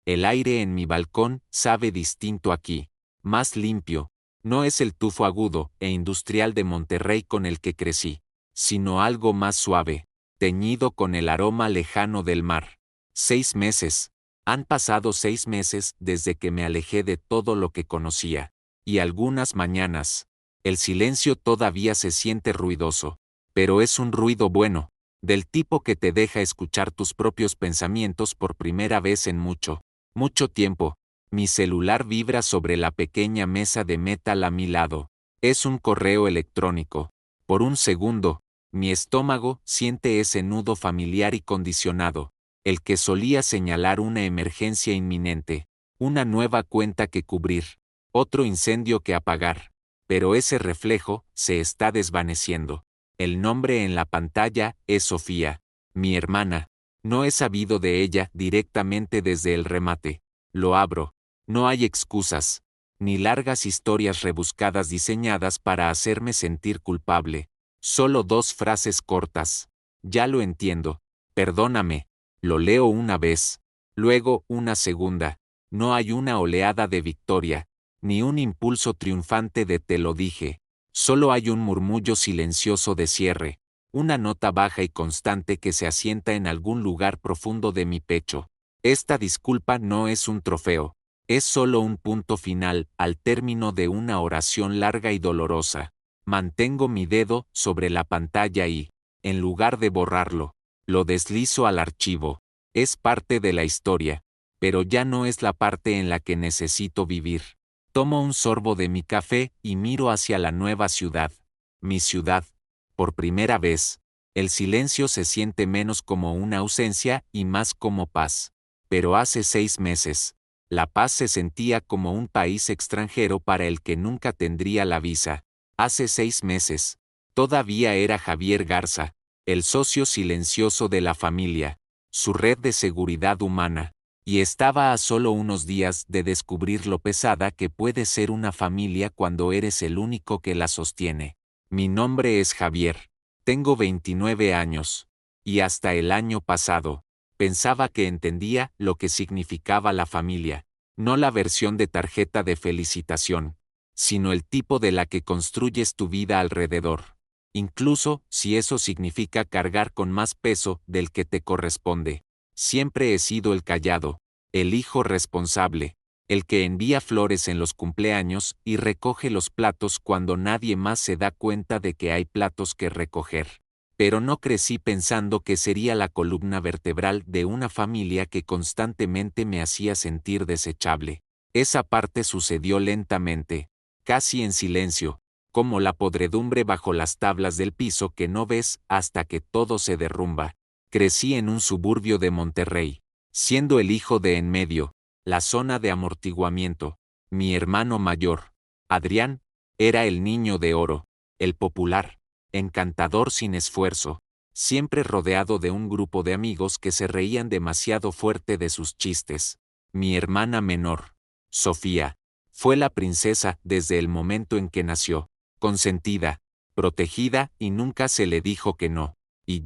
El aire en mi balcón sabe distinto aquí, más limpio. No es el tufo agudo e industrial de Monterrey con el que crecí, sino algo más suave, teñido con el aroma lejano del mar. 6 meses. Han pasado 6 meses desde que me alejé de todo lo que conocía. Y algunas mañanas, el silencio todavía se siente ruidoso, pero es un ruido bueno, del tipo que te deja escuchar tus propios pensamientos por primera vez en mucho tiempo. Mi celular vibra sobre la pequeña mesa de metal a mi lado. Es un correo electrónico. Por un segundo, mi estómago siente ese nudo familiar y condicionado, el que solía señalar una emergencia inminente, una nueva cuenta que cubrir, otro incendio que apagar. Pero ese reflejo se está desvaneciendo. El nombre en la pantalla es Sofía, mi hermana. No he sabido de ella directamente desde el remate. Lo abro. No hay excusas, ni largas historias rebuscadas diseñadas para hacerme sentir culpable. Solo 2 frases cortas. Ya lo entiendo. Perdóname. Lo leo una vez. Luego una segunda. No hay una oleada de victoria, ni un impulso triunfante de te lo dije. Solo hay un murmullo silencioso de cierre, una nota baja y constante que se asienta en algún lugar profundo de mi pecho. Esta disculpa no es un trofeo, es solo un punto final al término de una oración larga y dolorosa. Mantengo mi dedo sobre la pantalla y, en lugar de borrarlo, lo deslizo al archivo. Es parte de la historia, pero ya no es la parte en la que necesito vivir. Tomo un sorbo de mi café y miro hacia la nueva ciudad. Mi ciudad. Por primera vez, el silencio se siente menos como una ausencia y más como paz. Pero hace 6 meses, la paz se sentía como un país extranjero para el que nunca tendría la visa. Hace 6 meses, todavía era Javier Garza, el socio silencioso de la familia, su red de seguridad humana. Y estaba a solo unos días de descubrir lo pesada que puede ser una familia cuando eres el único que la sostiene. Mi nombre es Javier. Tengo 29 años. Y hasta el año pasado, pensaba que entendía lo que significaba la familia. No la versión de tarjeta de felicitación, sino el tipo de la que construyes tu vida alrededor. Incluso si eso significa cargar con más peso del que te corresponde. Siempre he sido el callado, el hijo responsable, el que envía flores en los cumpleaños y recoge los platos cuando nadie más se da cuenta de que hay platos que recoger. Pero no crecí pensando que sería la columna vertebral de una familia que constantemente me hacía sentir desechable. Esa parte sucedió lentamente, casi en silencio, como la podredumbre bajo las tablas del piso que no ves hasta que todo se derrumba. Crecí en un suburbio de Monterrey, siendo el hijo de en medio, la zona de amortiguamiento. Mi hermano mayor, Adrián, era el niño de oro, el popular, encantador sin esfuerzo, siempre rodeado de un grupo de amigos que se reían demasiado fuerte de sus chistes. Mi hermana menor, Sofía, fue la princesa desde el momento en que nació, consentida, protegida y nunca se le dijo que no. Y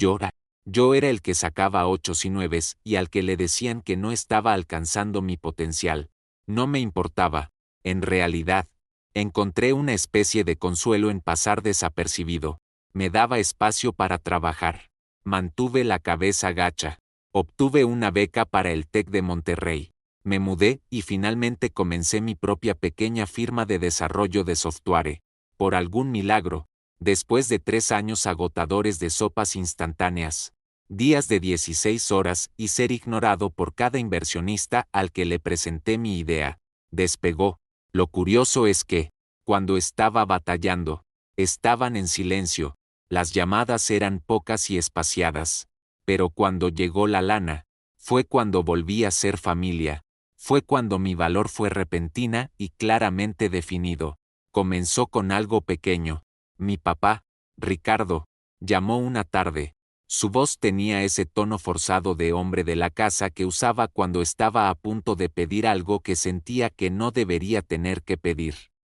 yo era el que sacaba 8s y 9s y al que le decían que no estaba alcanzando mi potencial. No me importaba. En realidad, encontré una especie de consuelo en pasar desapercibido. Me daba espacio para trabajar. Mantuve la cabeza gacha. Obtuve una beca para el TEC de Monterrey. Me mudé y finalmente comencé mi propia pequeña firma de desarrollo de software. Por algún milagro, después de 3 años agotadores de sopas instantáneas, días de 16 horas y ser ignorado por cada inversionista al que le presenté mi idea, despegó. Lo curioso es que, cuando estaba batallando, estaban en silencio, las llamadas eran pocas y espaciadas, pero cuando llegó la lana, fue cuando volví a ser familia, fue cuando mi valor fue repentina y claramente definido. Comenzó con algo pequeño. Mi papá, Ricardo, llamó una tarde. Su voz tenía ese tono forzado de hombre de la casa que usaba cuando estaba a punto de pedir algo que sentía que no debería tener que pedir.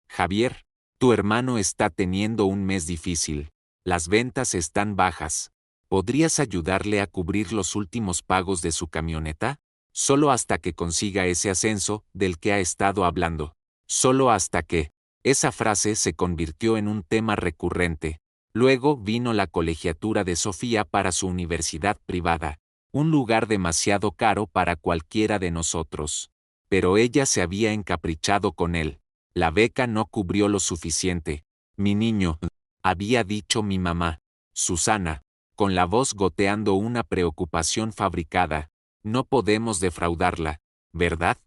Javier, tu hermano está teniendo un mes difícil. Las ventas están bajas. ¿Podrías ayudarle a cubrir los últimos pagos de su camioneta? Solo hasta que consiga ese ascenso del que ha estado hablando. Solo hasta que. Esa frase se convirtió en un tema recurrente. Luego vino la colegiatura de Sofía para su universidad privada. Un lugar demasiado caro para cualquiera de nosotros. Pero ella se había encaprichado con él. La beca no cubrió lo suficiente. Mi niño, había dicho mi mamá. Susana, con la voz goteando una preocupación fabricada. No podemos defraudarla, ¿verdad?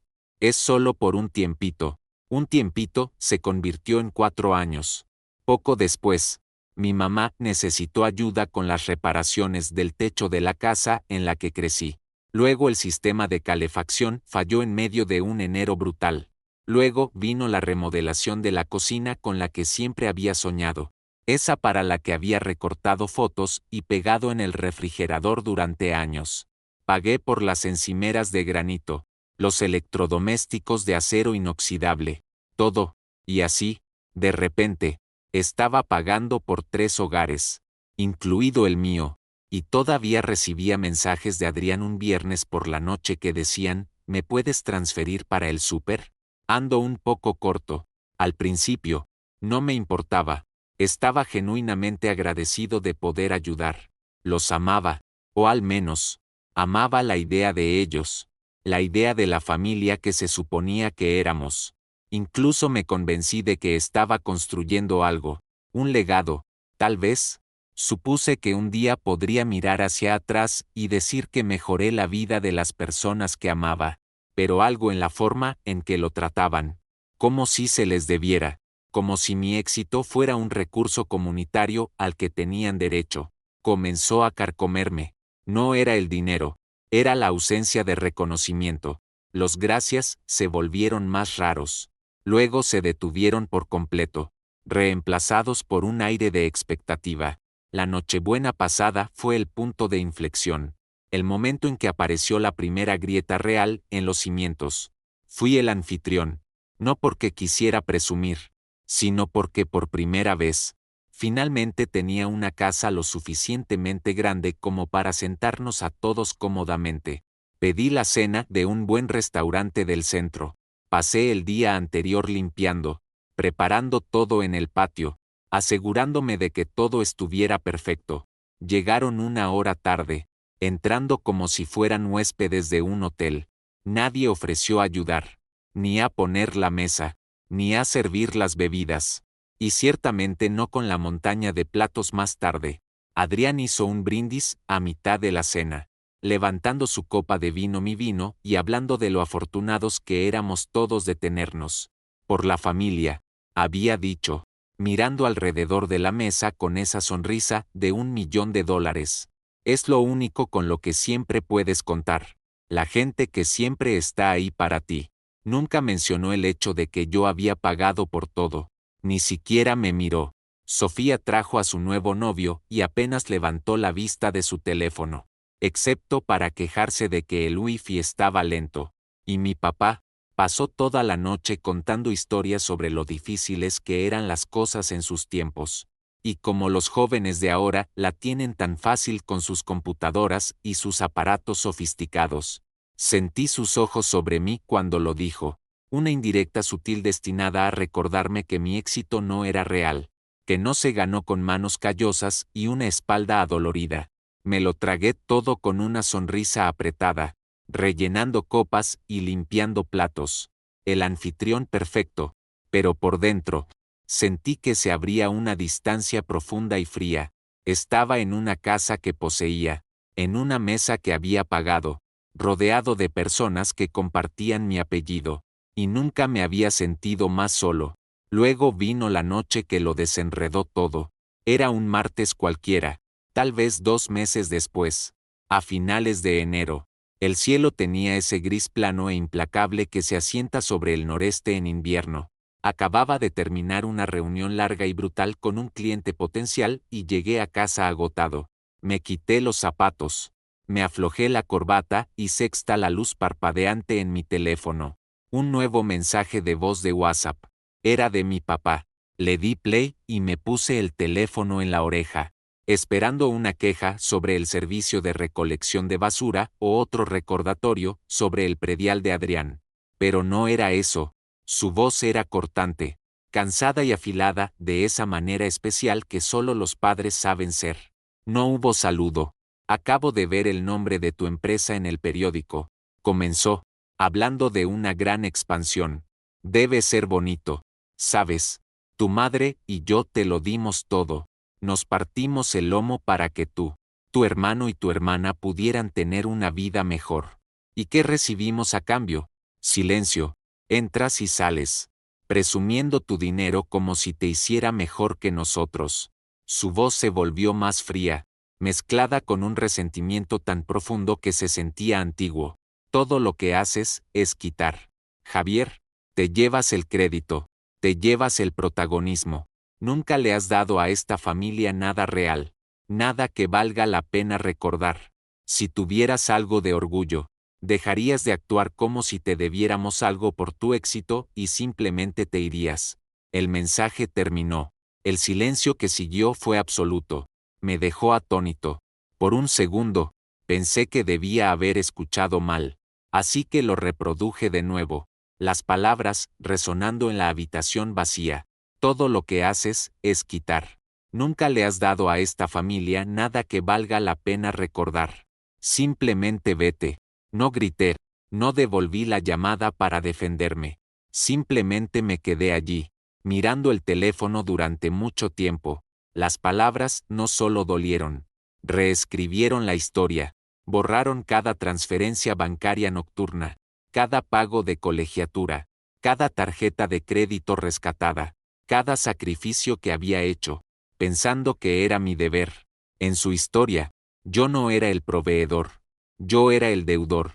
Es solo por un tiempito. Un tiempito se convirtió en 4 años. Poco después, mi mamá necesitó ayuda con las reparaciones del techo de la casa en la que crecí. Luego el sistema de calefacción falló en medio de un enero brutal. Luego vino la remodelación de la cocina con la que siempre había soñado. Esa para la que había recortado fotos y pegado en el refrigerador durante años. Pagué por las encimeras de granito, los electrodomésticos de acero inoxidable, todo, y así, de repente, estaba pagando por 3 hogares, incluido el mío, y todavía recibía mensajes de Adrián un viernes por la noche que decían, ¿me puedes transferir para el súper? Ando un poco corto. Al principio, no me importaba, estaba genuinamente agradecido de poder ayudar. Los amaba, o al menos, amaba la idea de ellos, la idea de la familia que se suponía que éramos. Incluso me convencí de que estaba construyendo algo, un legado, tal vez. Supuse que un día podría mirar hacia atrás y decir que mejoré la vida de las personas que amaba, pero algo en la forma en que lo trataban, como si se les debiera, como si mi éxito fuera un recurso comunitario al que tenían derecho, comenzó a carcomerme. No era el dinero, era la ausencia de reconocimiento. Los gracias se volvieron más raros. Luego se detuvieron por completo, reemplazados por un aire de expectativa. La Nochebuena pasada fue el punto de inflexión, el momento en que apareció la primera grieta real en los cimientos. Fui el anfitrión, no porque quisiera presumir, sino porque por primera vez, finalmente tenía una casa lo suficientemente grande como para sentarnos a todos cómodamente. Pedí la cena de un buen restaurante del centro. Pasé el día anterior limpiando, preparando todo en el patio, asegurándome de que todo estuviera perfecto. Llegaron 1 hora tarde, entrando como si fueran huéspedes de un hotel. Nadie ofreció ayudar, ni a poner la mesa, ni a servir las bebidas. Y ciertamente no con la montaña de platos más tarde. Adrián hizo un brindis a mitad de la cena, levantando su copa de vino mi vino y hablando de lo afortunados que éramos todos de tenernos. Por la familia, había dicho, mirando alrededor de la mesa con esa sonrisa de $1.000.000. Es lo único con lo que siempre puedes contar. La gente que siempre está ahí para ti. Nunca mencionó el hecho de que yo había pagado por todo. Ni siquiera me miró. Sofía trajo a su nuevo novio y apenas levantó la vista de su teléfono, excepto para quejarse de que el wifi estaba lento. Y mi papá pasó toda la noche contando historias sobre lo difíciles que eran las cosas en sus tiempos. Y como los jóvenes de ahora la tienen tan fácil con sus computadoras y sus aparatos sofisticados. Sentí sus ojos sobre mí cuando lo dijo. Una indirecta sutil destinada a recordarme que mi éxito no era real, que no se ganó con manos callosas y una espalda adolorida. Me lo tragué todo con una sonrisa apretada, rellenando copas y limpiando platos. El anfitrión perfecto, pero por dentro, sentí que se abría una distancia profunda y fría. Estaba en una casa que poseía, en una mesa que había pagado, rodeado de personas que compartían mi apellido. Y nunca me había sentido más solo. Luego vino la noche que lo desenredó todo. Era un martes cualquiera, tal vez 2 meses después, a finales de enero. El cielo tenía ese gris plano e implacable que se asienta sobre el noreste en invierno. Acababa de terminar una reunión larga y brutal con un cliente potencial y llegué a casa agotado. Me quité los zapatos. Me aflojé la corbata y sexta la luz parpadeante en mi teléfono. Un nuevo mensaje de voz de WhatsApp. Era de mi papá. Le di play y me puse el teléfono en la oreja. esperando una queja sobre el servicio de recolección de basura o otro recordatorio sobre el predial de Adrián. Pero no era eso. Su voz era cortante, cansada y afilada de esa manera especial que solo los padres saben ser. No hubo saludo. Acabo de ver el nombre de tu empresa en el periódico. Comenzó, hablando de una gran expansión. Debe ser bonito. Sabes, tu madre y yo te lo dimos todo. Nos partimos el lomo para que tú, tu hermano y tu hermana pudieran tener una vida mejor. ¿Y qué recibimos a cambio? Silencio. Entras y sales, presumiendo tu dinero como si te hiciera mejor que nosotros. Su voz se volvió más fría, mezclada con un resentimiento tan profundo que se sentía antiguo. Todo lo que haces es quitar. Javier, te llevas el crédito, te llevas el protagonismo. Nunca le has dado a esta familia nada real, nada que valga la pena recordar. Si tuvieras algo de orgullo, dejarías de actuar como si te debiéramos algo por tu éxito y simplemente te irías. El mensaje terminó. El silencio que siguió fue absoluto. Me dejó atónito. Por un segundo, pensé que debía haber escuchado mal. Así que lo reproduje de nuevo. Las palabras resonando en la habitación vacía. Todo lo que haces es quitar. Nunca le has dado a esta familia nada que valga la pena recordar. Simplemente vete. No grité, no devolví la llamada para defenderme. Simplemente me quedé allí, mirando el teléfono durante mucho tiempo. Las palabras no solo dolieron, reescribieron la historia, borraron cada transferencia bancaria nocturna, cada pago de colegiatura, cada tarjeta de crédito rescatada, cada sacrificio que había hecho, pensando que era mi deber. En su historia, yo no era el proveedor. Yo era el deudor.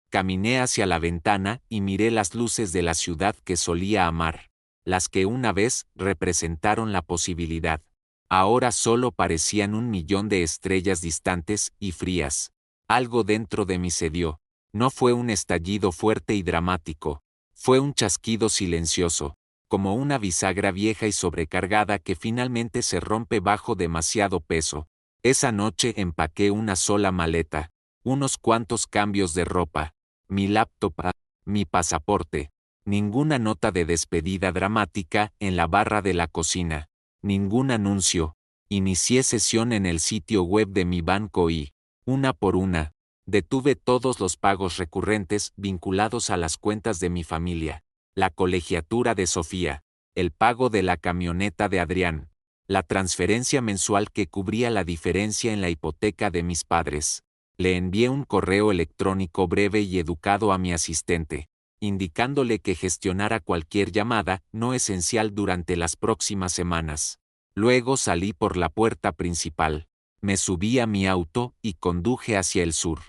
Caminé hacia la ventana y miré las luces de la ciudad que solía amar, las que una vez representaron la posibilidad. Ahora solo parecían 1 millón de estrellas distantes y frías. Algo dentro de mí cedió. No fue un estallido fuerte y dramático. Fue un chasquido silencioso, como una bisagra vieja y sobrecargada que finalmente se rompe bajo demasiado peso. Esa noche empaqué una sola maleta, unos cuantos cambios de ropa, mi laptop, mi pasaporte, ninguna nota de despedida dramática en la barra de la cocina, ningún anuncio. Inicié sesión en el sitio web de mi banco y, una por una, detuve todos los pagos recurrentes vinculados a las cuentas de mi familia, la colegiatura de Sofía, el pago de la camioneta de Adrián, la transferencia mensual que cubría la diferencia en la hipoteca de mis padres. Le envié un correo electrónico breve y educado a mi asistente, indicándole que gestionara cualquier llamada no esencial durante las próximas semanas. Luego salí por la puerta principal, me subí a mi auto y conduje hacia el sur,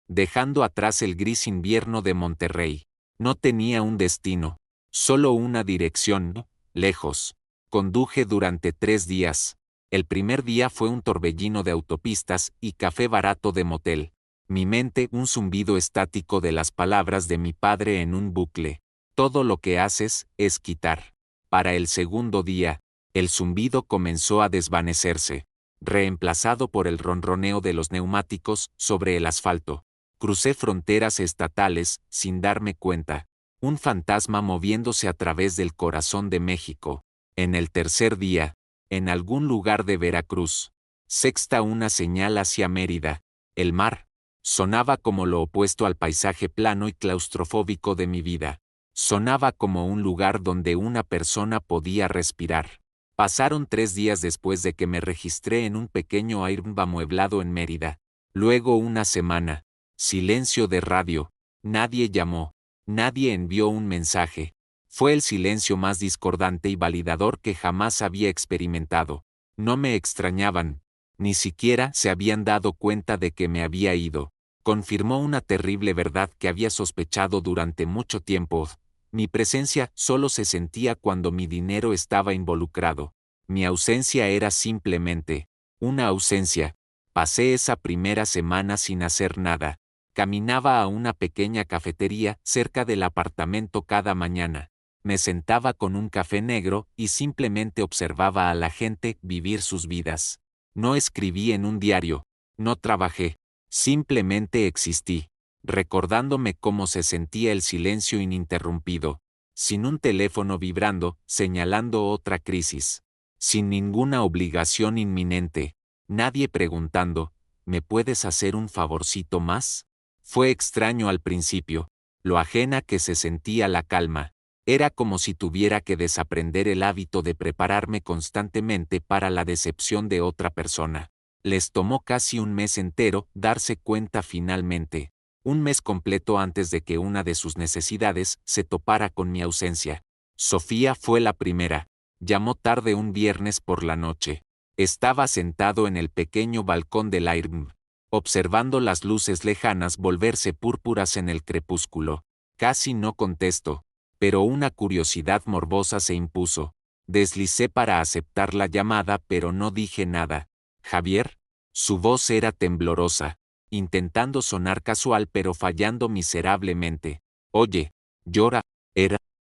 dejando atrás el gris invierno de Monterrey. No tenía un destino, solo una dirección, lejos. Conduje durante 3 días. El primer día fue un torbellino de autopistas y café barato de motel. Mi mente un zumbido estático de las palabras de mi padre en un bucle. Todo lo que haces es quitar. Para el segundo día, el zumbido comenzó a desvanecerse, reemplazado por el ronroneo de los neumáticos sobre el asfalto. Crucé fronteras estatales sin darme cuenta. Un fantasma moviéndose a través del corazón de México. En el tercer día, en algún lugar de Veracruz, sexta una señal hacia Mérida. El mar sonaba como lo opuesto al paisaje plano y claustrofóbico de mi vida. Sonaba como un lugar donde una persona podía respirar. Pasaron 3 días después de que me registré en un pequeño Airbnb amueblado en Mérida. Luego una semana. Silencio de radio. Nadie llamó. Nadie envió un mensaje. Fue el silencio más discordante y validador que jamás había experimentado. No me extrañaban. Ni siquiera se habían dado cuenta de que me había ido. Confirmó una terrible verdad que había sospechado durante mucho tiempo. Mi presencia solo se sentía cuando mi dinero estaba involucrado. Mi ausencia era simplemente una ausencia. Pasé esa primera semana sin hacer nada. Caminaba a una pequeña cafetería cerca del apartamento cada mañana. Me sentaba con un café negro y simplemente observaba a la gente vivir sus vidas. No escribí en un diario, no trabajé, simplemente existí, recordándome cómo se sentía el silencio ininterrumpido, sin un teléfono vibrando, señalando otra crisis, sin ninguna obligación inminente, nadie preguntando, ¿me puedes hacer un favorcito más? Fue extraño al principio, lo ajena que se sentía la calma. Era como si tuviera que desaprender el hábito de prepararme constantemente para la decepción de otra persona. Les tomó casi un mes entero darse cuenta finalmente. Un mes completo antes de que una de sus necesidades se topara con mi ausencia. Sofía fue la primera. Llamó tarde un viernes por la noche. Estaba sentado en el pequeño balcón del Airbnb, observando las luces lejanas volverse púrpuras en el crepúsculo. Casi no contesto, pero una curiosidad morbosa se impuso. Deslicé para aceptar la llamada, pero no dije nada. ¿Javier? Su voz era temblorosa, intentando sonar casual pero fallando miserablemente. Oye, llora,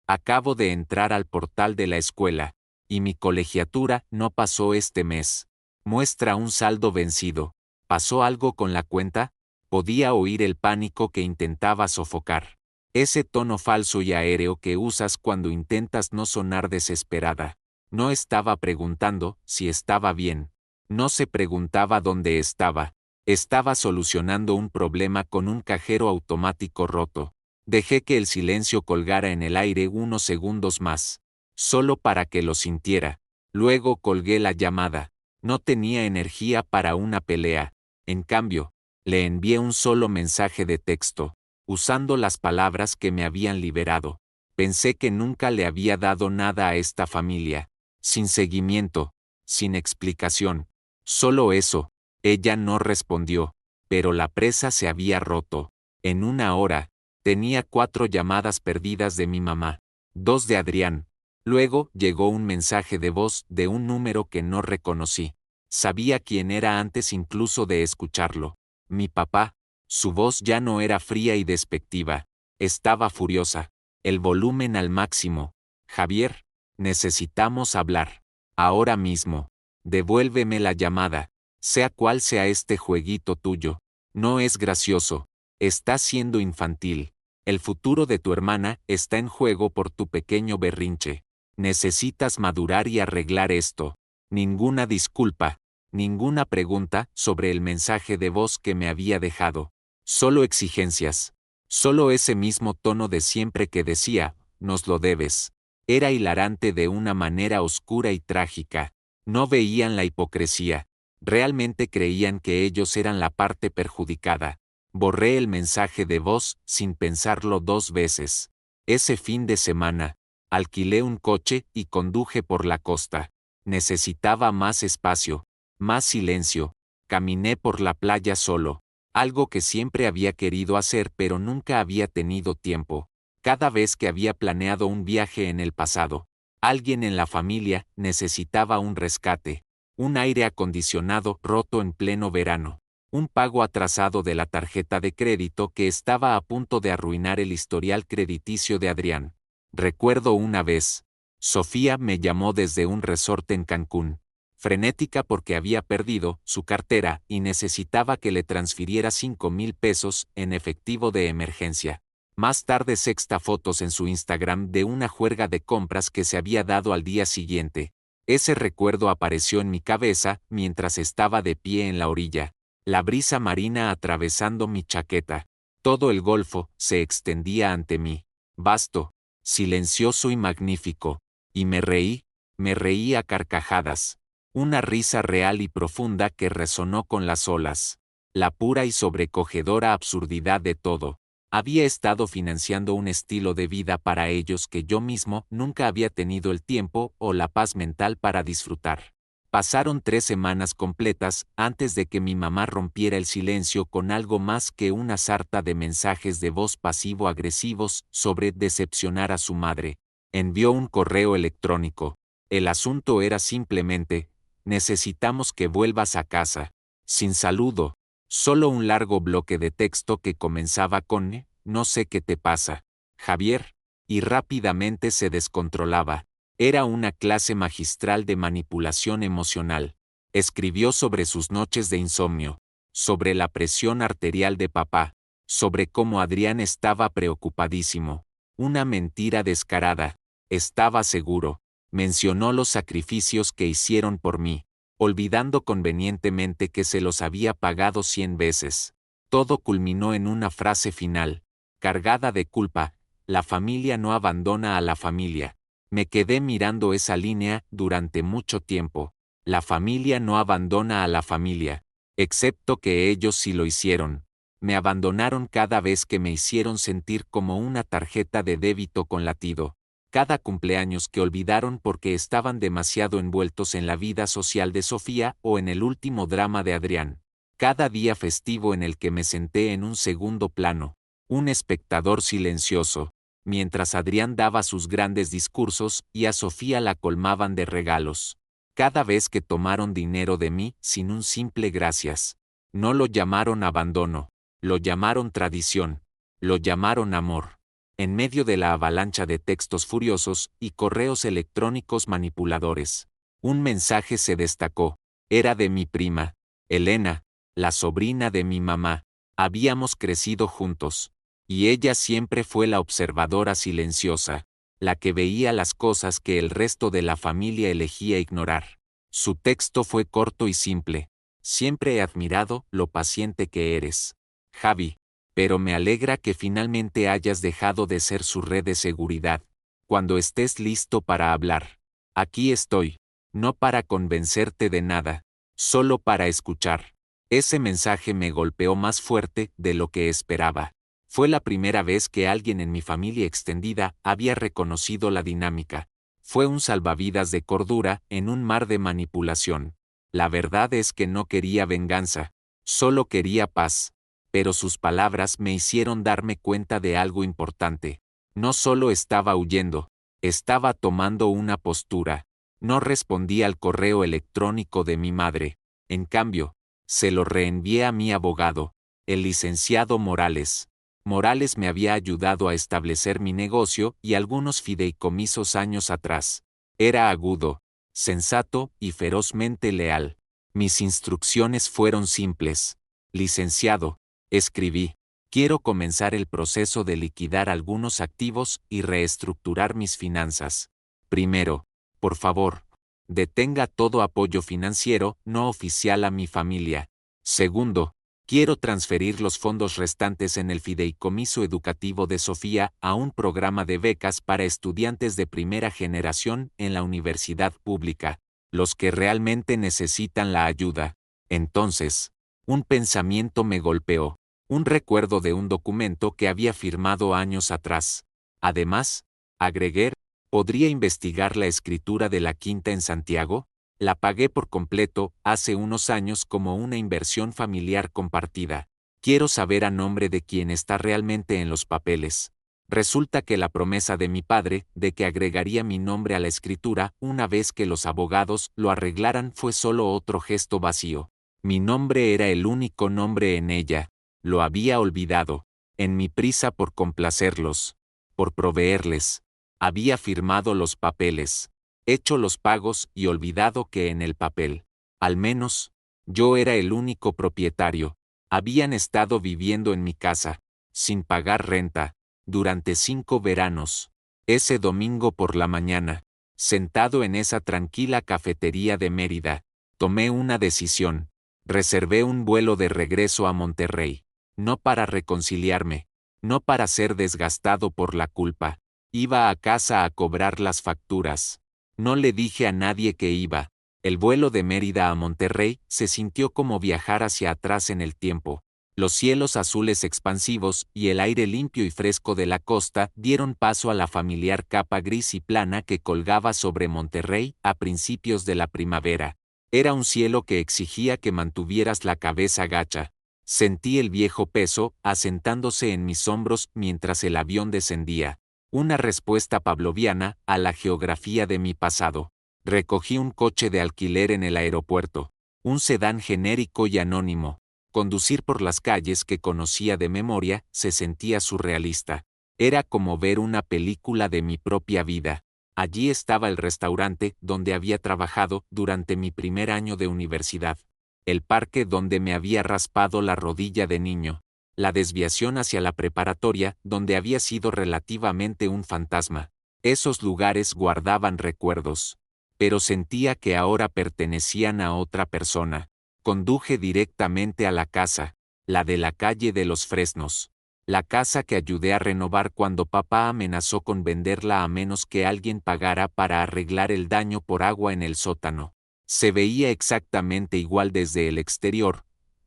acabo de entrar al portal de la escuela, y mi colegiatura no pasó este mes. Muestra un saldo vencido. ¿Pasó algo con la cuenta? Podía oír el pánico que intentaba sofocar. Ese tono falso y aéreo que usas cuando intentas no sonar desesperada. No estaba preguntando si estaba bien. No se preguntaba dónde estaba. Estaba solucionando un problema con un cajero automático roto. Dejé que el silencio colgara en el aire unos segundos más, solo para que lo sintiera. Luego colgué la llamada. No tenía energía para una pelea. En cambio, le envié un solo mensaje de texto, usando las palabras que me habían liberado. Pensé que nunca le había dado nada a esta familia. Sin seguimiento, sin explicación. Solo eso. Ella no respondió, pero la presa se había roto. En una hora, tenía 4 llamadas perdidas de mi mamá, 2 de Adrián. Luego llegó un mensaje de voz de un número que no reconocí. Sabía quién era antes incluso de escucharlo. Mi papá. Su voz ya no era fría y despectiva. Estaba furiosa. El volumen al máximo. Javier, necesitamos hablar. Ahora mismo. Devuélveme la llamada. Sea cual sea este jueguito tuyo. No es gracioso. Estás siendo infantil. El futuro de tu hermana está en juego por tu pequeño berrinche. Necesitas madurar y arreglar esto. Ninguna disculpa, ninguna pregunta sobre el mensaje de voz que me había dejado. Solo exigencias. Solo ese mismo tono de siempre que decía, nos lo debes. Era hilarante de una manera oscura y trágica. No veían la hipocresía. Realmente creían que ellos eran la parte perjudicada. Borré el mensaje de voz sin pensarlo 2 veces. Ese fin de semana, alquilé un coche y conduje por la costa. Necesitaba más espacio, más silencio. Caminé por la playa solo, algo que siempre había querido hacer pero nunca había tenido tiempo. Cada vez que había planeado un viaje en el pasado, alguien en la familia necesitaba un rescate, un aire acondicionado roto en pleno verano, un pago atrasado de la tarjeta de crédito que estaba a punto de arruinar el historial crediticio de Adrián. Recuerdo una vez, Sofía me llamó desde un resort en Cancún, frenética porque había perdido su cartera y necesitaba que le transfiriera 5,000 pesos en efectivo de emergencia. Más tarde sexta fotos en su Instagram de una juerga de compras que se había dado al día siguiente. Ese recuerdo apareció en mi cabeza mientras estaba de pie en la orilla, la brisa marina atravesando mi chaqueta. Todo el golfo se extendía ante mí, vasto, silencioso y magnífico, y me reí a carcajadas. Una risa real y profunda que resonó con las olas. La pura y sobrecogedora absurdidad de todo. Había estado financiando un estilo de vida para ellos que yo mismo nunca había tenido el tiempo o la paz mental para disfrutar. Pasaron 3 semanas completas antes de que mi mamá rompiera el silencio con algo más que una sarta de mensajes de voz pasivo-agresivos sobre decepcionar a su madre. Envió un correo electrónico. El asunto era simplemente, necesitamos que vuelvas a casa. Sin saludo. Solo un largo bloque de texto que comenzaba con no sé qué te pasa, Javier, y rápidamente se descontrolaba. Era una clase magistral de manipulación emocional. Escribió sobre sus noches de insomnio, sobre la presión arterial de papá, sobre cómo Adrián estaba preocupadísimo. Una mentira descarada. Estaba seguro. Mencionó los sacrificios que hicieron por mí, olvidando convenientemente que se los había pagado 100 veces. Todo culminó en una frase final, cargada de culpa: la familia no abandona a la familia. Me quedé mirando esa línea durante mucho tiempo. La familia no abandona a la familia, excepto que ellos sí lo hicieron. Me abandonaron cada vez que me hicieron sentir como una tarjeta de débito con latido. Cada cumpleaños que olvidaron porque estaban demasiado envueltos en la vida social de Sofía o en el último drama de Adrián. Cada día festivo en el que me senté en un segundo plano, un espectador silencioso, mientras Adrián daba sus grandes discursos y a Sofía la colmaban de regalos. Cada vez que tomaron dinero de mí sin un simple gracias. No lo llamaron abandono, lo llamaron tradición, lo llamaron amor. En medio de la avalancha de textos furiosos y correos electrónicos manipuladores, un mensaje se destacó. Era de mi prima, Elena, la sobrina de mi mamá. Habíamos crecido juntos, y ella siempre fue la observadora silenciosa, la que veía las cosas que el resto de la familia elegía ignorar. Su texto fue corto y simple. Siempre he admirado lo paciente que eres, Javi, pero me alegra que finalmente hayas dejado de ser su red de seguridad. Cuando estés listo para hablar, aquí estoy, no para convencerte de nada, solo para escuchar. Ese mensaje me golpeó más fuerte de lo que esperaba. Fue la primera vez que alguien en mi familia extendida había reconocido la dinámica. Fue un salvavidas de cordura en un mar de manipulación. La verdad es que no quería venganza, solo quería paz. Pero sus palabras me hicieron darme cuenta de algo importante. No solo estaba huyendo, estaba tomando una postura. No respondí al correo electrónico de mi madre. En cambio, se lo reenvié a mi abogado, el licenciado Morales. Morales me había ayudado a establecer mi negocio y algunos fideicomisos años atrás. Era agudo, sensato y ferozmente leal. Mis instrucciones fueron simples. Licenciado, escribí, quiero comenzar el proceso de liquidar algunos activos y reestructurar mis finanzas. Primero, por favor, detenga todo apoyo financiero no oficial a mi familia. Segundo, quiero transferir los fondos restantes en el fideicomiso educativo de Sofía a un programa de becas para estudiantes de primera generación en la universidad pública, los que realmente necesitan la ayuda. Entonces, un pensamiento me golpeó, un recuerdo de un documento que había firmado años atrás. Además, agregué, ¿podría investigar la escritura de la quinta en Santiago? La pagué por completo, hace unos años como una inversión familiar compartida. Quiero saber a nombre de quién está realmente en los papeles. Resulta que la promesa de mi padre, de que agregaría mi nombre a la escritura una vez que los abogados lo arreglaran, fue solo otro gesto vacío. Mi nombre era el único nombre en ella. Lo había olvidado. En mi prisa por complacerlos, por proveerles, había firmado los papeles, hecho los pagos y olvidado que en el papel, al menos, yo era el único propietario. Habían estado viviendo en mi casa, sin pagar renta, durante 5 veranos. Ese domingo por la mañana, sentado en esa tranquila cafetería de Mérida, tomé una decisión. Reservé un vuelo de regreso a Monterrey, no para reconciliarme, no para ser desgastado por la culpa. Iba a casa a cobrar las facturas. No le dije a nadie que iba. El vuelo de Mérida a Monterrey se sintió como viajar hacia atrás en el tiempo. Los cielos azules expansivos y el aire limpio y fresco de la costa dieron paso a la familiar capa gris y plana que colgaba sobre Monterrey a principios de la primavera. Era un cielo que exigía que mantuvieras la cabeza gacha. Sentí el viejo peso asentándose en mis hombros mientras el avión descendía. Una respuesta pavloviana a la geografía de mi pasado. Recogí un coche de alquiler en el aeropuerto, un sedán genérico y anónimo. Conducir por las calles que conocía de memoria se sentía surrealista. Era como ver una película de mi propia vida. Allí estaba el restaurante donde había trabajado durante mi primer año de universidad, el parque donde me había raspado la rodilla de niño, la desviación hacia la preparatoria donde había sido relativamente un fantasma. Esos lugares guardaban recuerdos, pero sentía que ahora pertenecían a otra persona. Conduje directamente a la casa, la de la calle de los Fresnos. La casa que ayudé a renovar cuando papá amenazó con venderla a menos que alguien pagara para arreglar el daño por agua en el sótano. Se veía exactamente igual desde el exterior,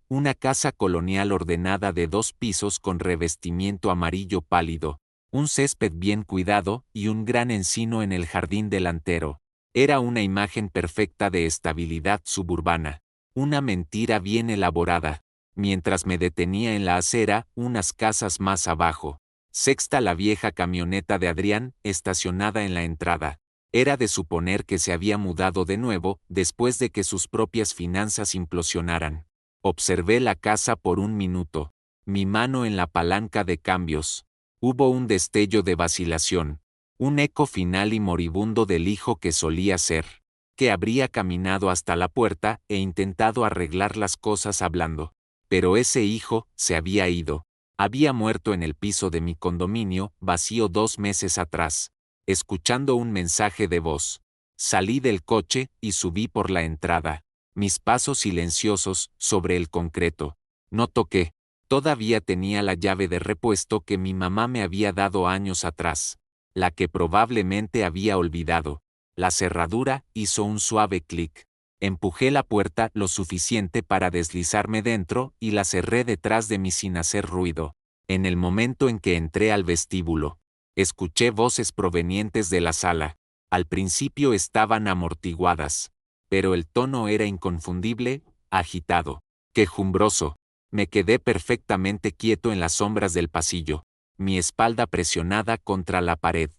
una casa colonial ordenada de 2 pisos con revestimiento amarillo pálido, un césped bien cuidado y un gran encino en el jardín delantero. Era una imagen perfecta de estabilidad suburbana, una mentira bien elaborada. Mientras me detenía en la acera, unas casas más abajo. Sexta, la vieja camioneta de Adrián, estacionada en la entrada. Era de suponer que se había mudado de nuevo, después de que sus propias finanzas implosionaran. Observé la casa por un minuto, mi mano en la palanca de cambios. Hubo un destello de vacilación, un eco final y moribundo del hijo que solía ser, que habría caminado hasta la puerta e intentado arreglar las cosas hablando. Pero ese hijo se había ido. Había muerto en el piso de mi condominio, vacío 2 meses atrás, escuchando un mensaje de voz. Salí del coche y subí por la entrada, mis pasos silenciosos sobre el concreto. No toqué. Todavía tenía la llave de repuesto que mi mamá me había dado años atrás, la que probablemente había olvidado. La cerradura hizo un suave clic. Empujé la puerta lo suficiente para deslizarme dentro y la cerré detrás de mí sin hacer ruido. En el momento en que entré al vestíbulo, escuché voces provenientes de la sala. Al principio estaban amortiguadas, pero el tono era inconfundible, agitado, quejumbroso. Me quedé perfectamente quieto en las sombras del pasillo, mi espalda presionada contra la pared.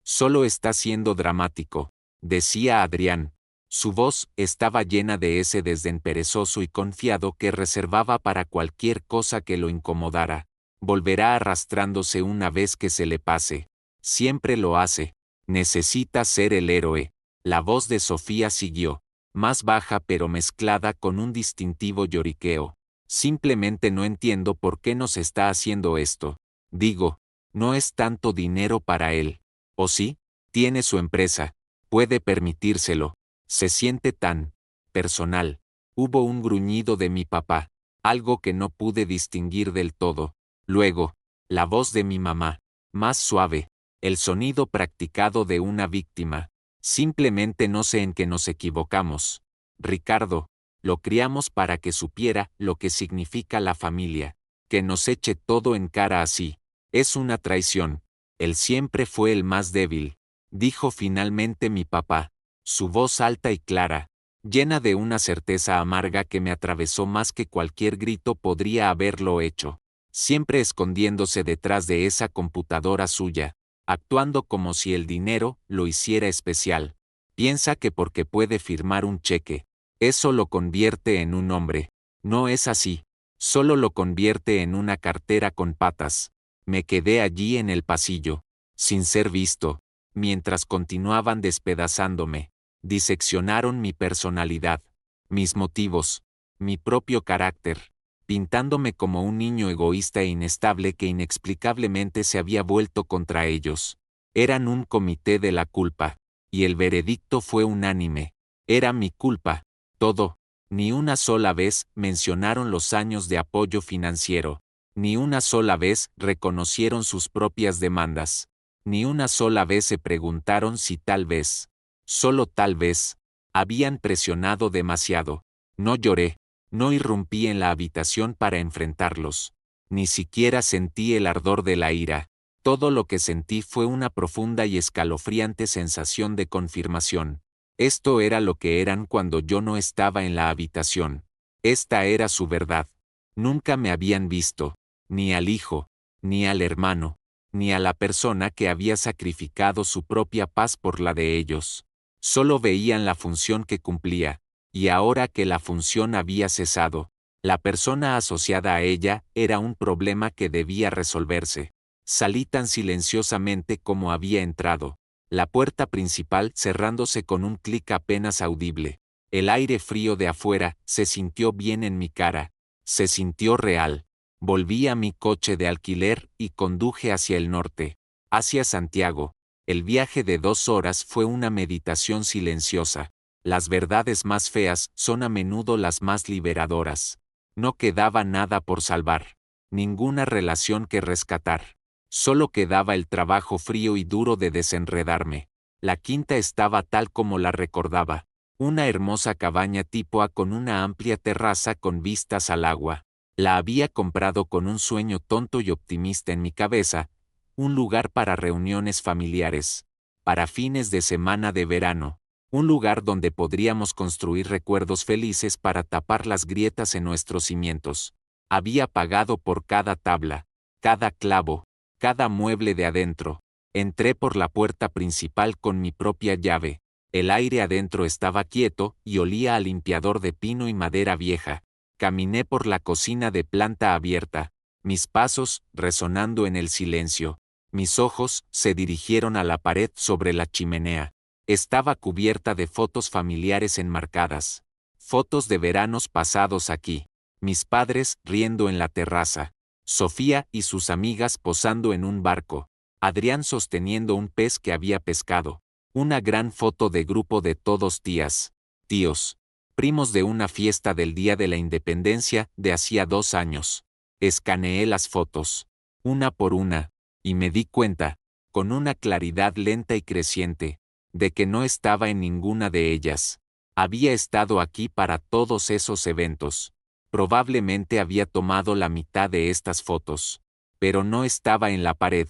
Solo está siendo dramático, decía Adrián. Su voz estaba llena de ese desdén perezoso y confiado que reservaba para cualquier cosa que lo incomodara. Volverá arrastrándose una vez que se le pase. Siempre lo hace. Necesita ser el héroe. La voz de Sofía siguió, más baja pero mezclada con un distintivo lloriqueo. Simplemente no entiendo por qué nos está haciendo esto. Digo, no es tanto dinero para él. ¿O sí? Tiene su empresa. Puede permitírselo. Se siente tan personal. Hubo un gruñido de mi papá, algo que no pude distinguir del todo. Luego, la voz de mi mamá, más suave, el sonido practicado de una víctima. Simplemente no sé en qué nos equivocamos. Ricardo, lo criamos para que supiera lo que significa la familia. Que nos eche todo en cara así. Es una traición. Él siempre fue el más débil, dijo finalmente mi papá. Su voz alta y clara, llena de una certeza amarga que me atravesó más que cualquier grito podría haberlo hecho, siempre escondiéndose detrás de esa computadora suya, actuando como si el dinero lo hiciera especial. Piensa que porque puede firmar un cheque, eso lo convierte en un hombre. No es así, solo lo convierte en una cartera con patas. Me quedé allí en el pasillo, sin ser visto, mientras continuaban despedazándome. Diseccionaron mi personalidad, mis motivos, mi propio carácter, pintándome como un niño egoísta e inestable que inexplicablemente se había vuelto contra ellos. Eran un comité de la culpa, y el veredicto fue unánime. Era mi culpa, todo. Ni una sola vez mencionaron los años de apoyo financiero, ni una sola vez reconocieron sus propias demandas, ni una sola vez se preguntaron si tal vez, solo tal vez, habían presionado demasiado. No lloré, no irrumpí en la habitación para enfrentarlos. Ni siquiera sentí el ardor de la ira. Todo lo que sentí fue una profunda y escalofriante sensación de confirmación. Esto era lo que eran cuando yo no estaba en la habitación. Esta era su verdad. Nunca me habían visto, ni al hijo, ni al hermano, ni a la persona que había sacrificado su propia paz por la de ellos. Solo veían la función que cumplía, y ahora que la función había cesado, la persona asociada a ella era un problema que debía resolverse. Salí tan silenciosamente como había entrado. La puerta principal cerrándose con un clic apenas audible. El aire frío de afuera se sintió bien en mi cara. Se sintió real. Volví a mi coche de alquiler y conduje hacia el norte, hacia Santiago. El viaje de 2 horas fue una meditación silenciosa. Las verdades más feas son a menudo las más liberadoras. No quedaba nada por salvar. Ninguna relación que rescatar. Solo quedaba el trabajo frío y duro de desenredarme. La quinta estaba tal como la recordaba. Una hermosa cabaña tipo A con una amplia terraza con vistas al agua. La había comprado con un sueño tonto y optimista en mi cabeza, un lugar para reuniones familiares, para fines de semana de verano, un lugar donde podríamos construir recuerdos felices para tapar las grietas en nuestros cimientos. Había pagado por cada tabla, cada clavo, cada mueble de adentro. Entré por la puerta principal con mi propia llave. El aire adentro estaba quieto y olía a limpiador de pino y madera vieja. Caminé por la cocina de planta abierta, mis pasos resonando en el silencio. Mis ojos se dirigieron a la pared sobre la chimenea. Estaba cubierta de fotos familiares enmarcadas. Fotos de veranos pasados aquí. Mis padres riendo en la terraza. Sofía y sus amigas posando en un barco. Adrián sosteniendo un pez que había pescado. Una gran foto de grupo de todos tías, tíos, primos de una fiesta del Día de la Independencia de hacía 2 años. Escaneé las fotos, una por una, y me di cuenta, con una claridad lenta y creciente, de que no estaba en ninguna de ellas. Había estado aquí para todos esos eventos. Probablemente había tomado la mitad de estas fotos. Pero no estaba en la pared.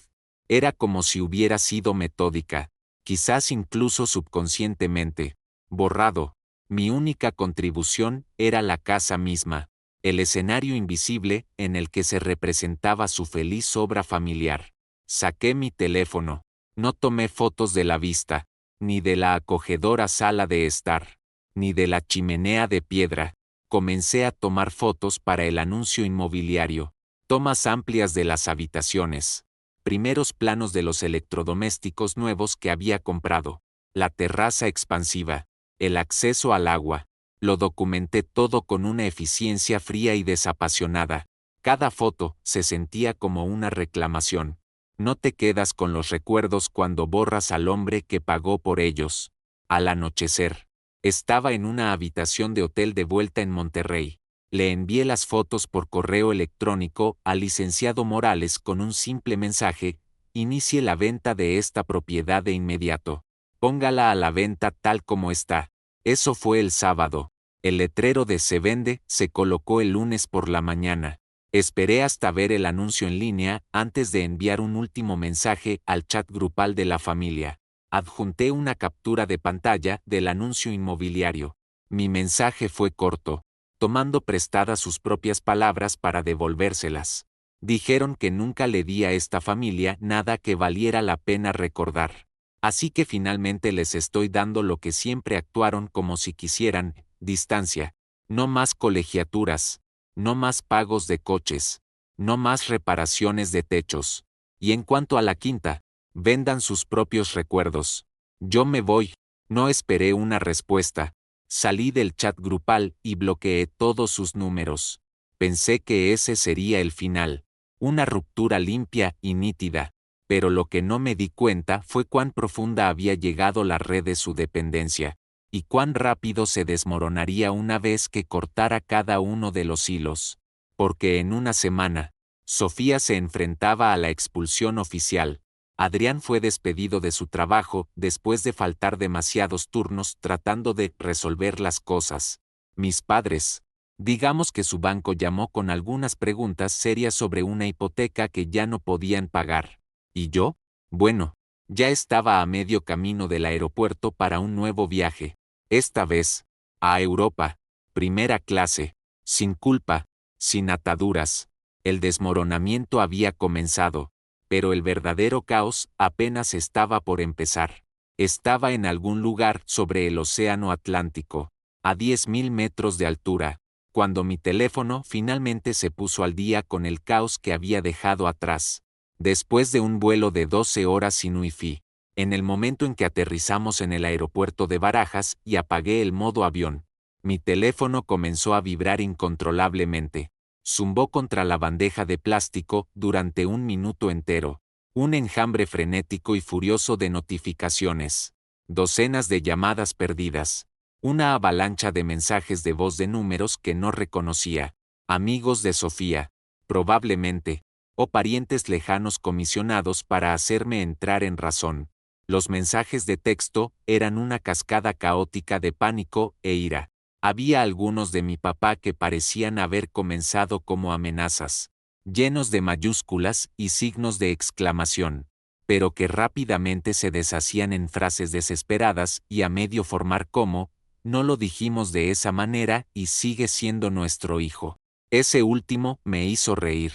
Era como si hubiera sido metódica, quizás incluso subconscientemente, borrado. Mi única contribución era la casa misma, el escenario invisible en el que se representaba su feliz obra familiar. Saqué mi teléfono. No tomé fotos de la vista, ni de la acogedora sala de estar, ni de la chimenea de piedra. Comencé a tomar fotos para el anuncio inmobiliario, tomas amplias de las habitaciones, primeros planos de los electrodomésticos nuevos que había comprado, la terraza expansiva, el acceso al agua. Lo documenté todo con una eficiencia fría y desapasionada. Cada foto se sentía como una reclamación. No te quedas con los recuerdos cuando borras al hombre que pagó por ellos. Al anochecer, estaba en una habitación de hotel de vuelta en Monterrey. Le envié las fotos por correo electrónico al licenciado Morales con un simple mensaje: inicie la venta de esta propiedad de inmediato. Póngala a la venta tal como está. Eso fue el sábado. El letrero de "se vende" se colocó el lunes por la mañana. Esperé hasta ver el anuncio en línea antes de enviar un último mensaje al chat grupal de la familia. Adjunté una captura de pantalla del anuncio inmobiliario. Mi mensaje fue corto, tomando prestadas sus propias palabras para devolvérselas. Dijeron que nunca le di a esta familia nada que valiera la pena recordar. Así que finalmente les estoy dando lo que siempre actuaron como si quisieran: distancia. No más colegiaturas. No más pagos de coches. No más reparaciones de techos. Y en cuanto a la quinta, vendan sus propios recuerdos. Yo me voy. No esperé una respuesta. Salí del chat grupal y bloqueé todos sus números. Pensé que ese sería el final. Una ruptura limpia y nítida. Pero lo que no me di cuenta fue cuán profunda había llegado la red de su dependencia, y cuán rápido se desmoronaría una vez que cortara cada uno de los hilos. Porque en una semana, Sofía se enfrentaba a la expulsión oficial. Adrián fue despedido de su trabajo después de faltar demasiados turnos tratando de resolver las cosas. Mis padres, digamos que su banco llamó con algunas preguntas serias sobre una hipoteca que ya no podían pagar. ¿Y yo? Bueno, ya estaba a medio camino del aeropuerto para un nuevo viaje. Esta vez, a Europa, primera clase, sin culpa, sin ataduras. El desmoronamiento había comenzado, pero el verdadero caos apenas estaba por empezar. Estaba en algún lugar sobre el océano Atlántico, a 10.000 metros de altura, cuando mi teléfono finalmente se puso al día con el caos que había dejado atrás. Después de un vuelo de 12 horas sin wifi, En el momento en que aterrizamos en el aeropuerto de Barajas y apagué el modo avión, mi teléfono comenzó a vibrar incontrolablemente. Zumbó contra la bandeja de plástico durante un minuto entero. Un enjambre frenético y furioso de notificaciones. Docenas de llamadas perdidas. Una avalancha de mensajes de voz de números que no reconocía. Amigos de Sofía, probablemente, o parientes lejanos comisionados para hacerme entrar en razón. Los mensajes de texto eran una cascada caótica de pánico e ira. Había algunos de mi papá que parecían haber comenzado como amenazas, llenos de mayúsculas y signos de exclamación, pero que rápidamente se deshacían en frases desesperadas y a medio formar como, no lo dijimos de esa manera y sigue siendo nuestro hijo. Ese último me hizo reír.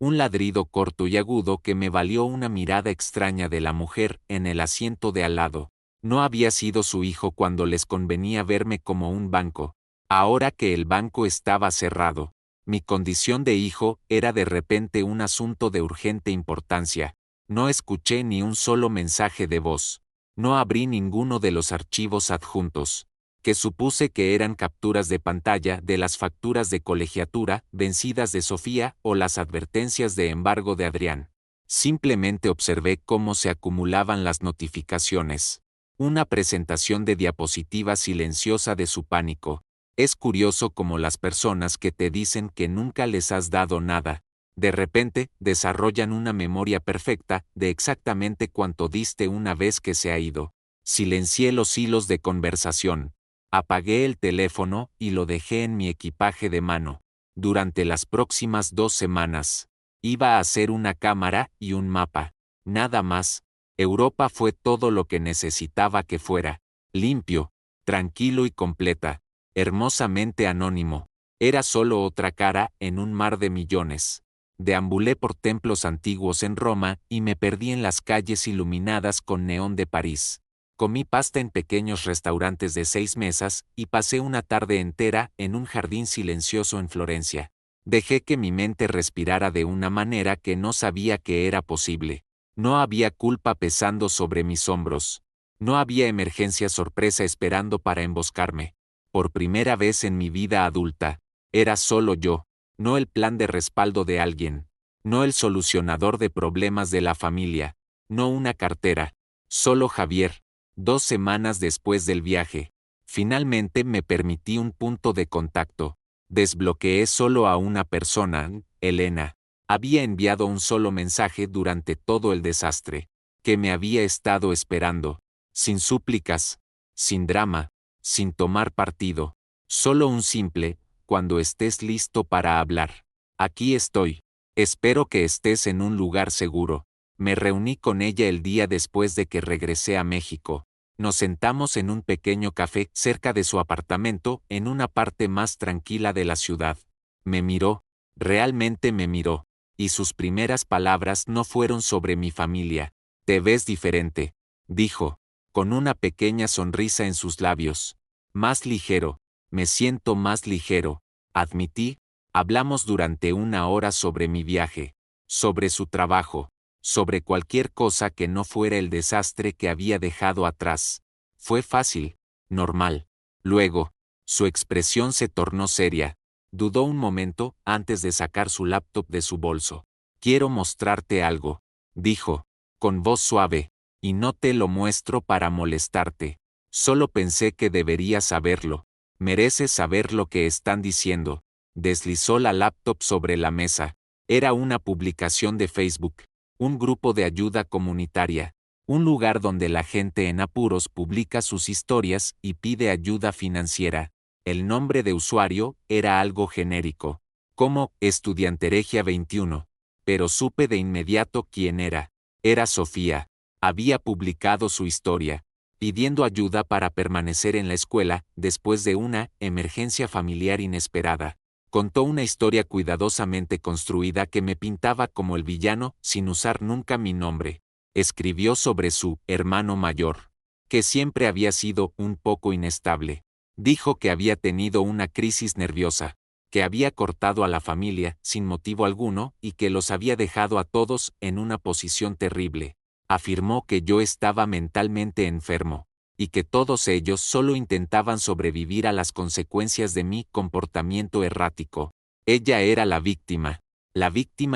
Un ladrido corto y agudo que me valió una mirada extraña de la mujer en el asiento de al lado. No había sido su hijo cuando les convenía verme como un banco. Ahora que el banco estaba cerrado, mi condición de hijo era de repente un asunto de urgente importancia. No escuché ni un solo mensaje de voz. No abrí ninguno de los archivos adjuntos, que supuse que eran capturas de pantalla de las facturas de colegiatura vencidas de Sofía o las advertencias de embargo de Adrián. Simplemente observé cómo se acumulaban las notificaciones. Una presentación de diapositiva silenciosa de su pánico. Es curioso cómo las personas que te dicen que nunca les has dado nada, de repente desarrollan una memoria perfecta de exactamente cuánto diste una vez que se ha ido. Silencié los hilos de conversación. Apagué el teléfono y lo dejé en mi equipaje de mano. Durante las próximas 2 semanas, iba a hacer una cámara y un mapa. Nada más. Europa fue todo lo que necesitaba que fuera. Limpio, tranquilo y completa. Hermosamente anónimo. Era solo otra cara en un mar de millones. Deambulé por templos antiguos en Roma y me perdí en las calles iluminadas con neón de París. Comí pasta en pequeños restaurantes de 6 mesas y pasé una tarde entera en un jardín silencioso en Florencia. Dejé que mi mente respirara de una manera que no sabía que era posible. No había culpa pesando sobre mis hombros. No había emergencia sorpresa esperando para emboscarme. Por primera vez en mi vida adulta, era solo yo, no el plan de respaldo de alguien, no el solucionador de problemas de la familia, no una cartera, solo Javier. 2 semanas después del viaje, finalmente me permití un punto de contacto. Desbloqueé solo a una persona, Elena. Había enviado un solo mensaje durante todo el desastre, que me había estado esperando, sin súplicas, sin drama, sin tomar partido, solo un simple, cuando estés listo para hablar. Aquí estoy. Espero que estés en un lugar seguro. Me reuní con ella el día después de que regresé a México. Nos sentamos en un pequeño café cerca de su apartamento en una parte más tranquila de la ciudad. Me miró, realmente me miró, y sus primeras palabras no fueron sobre mi familia. Te ves diferente, dijo, con una pequeña sonrisa en sus labios. Más ligero, me siento más ligero, admití. Hablamos durante 1 hora sobre mi viaje, sobre su trabajo, sobre cualquier cosa que no fuera el desastre que había dejado atrás. Fue fácil, normal. Luego, su expresión se tornó seria. Dudó un momento antes de sacar su laptop de su bolso. Quiero mostrarte algo, dijo, con voz suave, y no te lo muestro para molestarte. Solo pensé que deberías saberlo. Mereces saber lo que están diciendo. Deslizó la laptop sobre la mesa. Era una publicación de Facebook. Un grupo de ayuda comunitaria, un lugar donde la gente en apuros publica sus historias y pide ayuda financiera. El nombre de usuario era algo genérico, como Estudianteregia 21, pero supe de inmediato quién era. Era Sofía. Había publicado su historia, pidiendo ayuda para permanecer en la escuela después de una emergencia familiar inesperada. Contó una historia cuidadosamente construida que me pintaba como el villano sin usar nunca mi nombre. Escribió sobre su hermano mayor, que siempre había sido un poco inestable. Dijo que había tenido una crisis nerviosa, que había cortado a la familia sin motivo alguno y que los había dejado a todos en una posición terrible. Afirmó que yo estaba mentalmente enfermo, y que todos ellos solo intentaban sobrevivir a las consecuencias de mi comportamiento errático. Ella era la víctima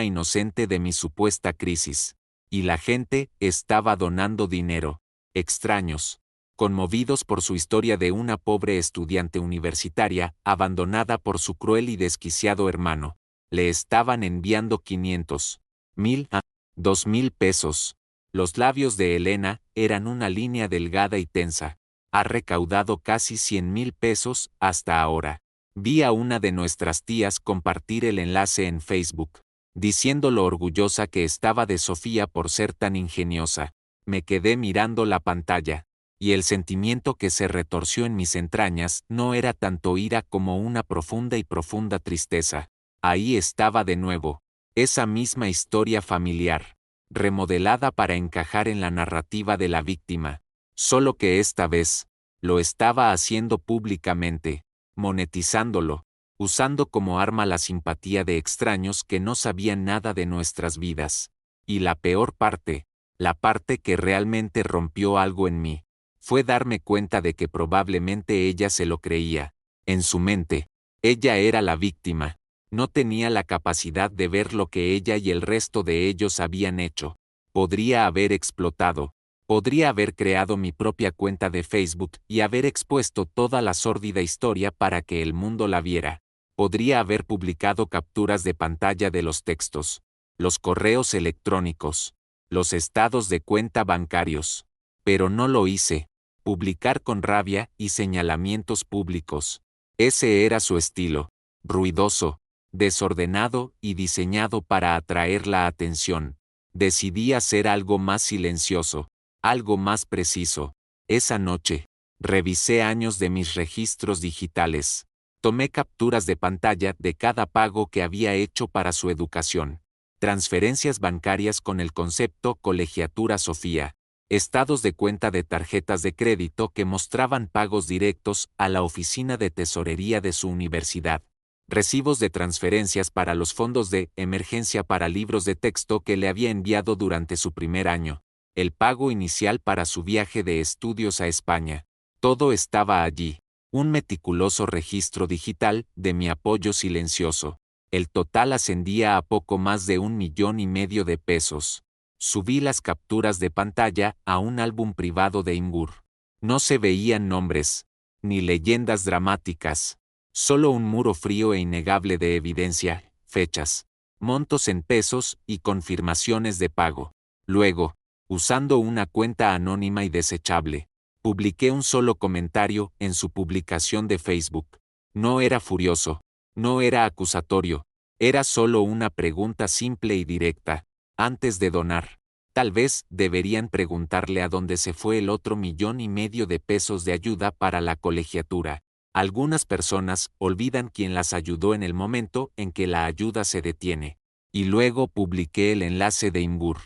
inocente de mi supuesta crisis. Y la gente estaba donando dinero. Extraños, conmovidos por su historia de una pobre estudiante universitaria, abandonada por su cruel y desquiciado hermano, le estaban enviando 500, 1000 a 2000 pesos. Los labios de Elena eran una línea delgada y tensa. Ha recaudado casi 100,000 pesos hasta ahora. Vi a una de nuestras tías compartir el enlace en Facebook, diciendo lo orgullosa que estaba de Sofía por ser tan ingeniosa. Me quedé mirando la pantalla, y el sentimiento que se retorció en mis entrañas no era tanto ira como una profunda tristeza. Ahí estaba de nuevo, esa misma historia familiar, remodelada para encajar en la narrativa de la víctima, solo que esta vez, lo estaba haciendo públicamente, monetizándolo, usando como arma la simpatía de extraños que no sabían nada de nuestras vidas. Y la peor parte, la parte que realmente rompió algo en mí, fue darme cuenta de que probablemente ella se lo creía. En su mente, ella era la víctima. No tenía la capacidad de ver lo que ella y el resto de ellos habían hecho. Podría haber explotado. Podría haber creado mi propia cuenta de Facebook y haber expuesto toda la sórdida historia para que el mundo la viera. Podría haber publicado capturas de pantalla de los textos, los correos electrónicos, los estados de cuenta bancarios. Pero no lo hice. Publicar con rabia y señalamientos públicos. Ese era su estilo. Ruidoso, desordenado y diseñado para atraer la atención. Decidí hacer algo más silencioso, algo más preciso. Esa noche, revisé años de mis registros digitales. Tomé capturas de pantalla de cada pago que había hecho para su educación. Transferencias bancarias con el concepto Colegiatura Sofía. Estados de cuenta de tarjetas de crédito que mostraban pagos directos a la oficina de tesorería de su universidad. Recibos de transferencias para los fondos de emergencia para libros de texto que le había enviado durante su primer año. El pago inicial para su viaje de estudios a España. Todo estaba allí. Un meticuloso registro digital de mi apoyo silencioso. El total ascendía a poco más de 1,5 millones de pesos. Subí las capturas de pantalla a un álbum privado de Imgur. No se veían nombres, ni leyendas dramáticas. Solo un muro frío e innegable de evidencia, fechas, montos en pesos y confirmaciones de pago. Luego, usando una cuenta anónima y desechable, publiqué un solo comentario en su publicación de Facebook. No era furioso, no era acusatorio, era solo una pregunta simple y directa. Antes de donar, tal vez deberían preguntarle a dónde se fue el otro 1,5 millones de pesos de ayuda para la colegiatura. Algunas personas olvidan quién las ayudó en el momento en que la ayuda se detiene. Y luego publiqué el enlace de Imgur.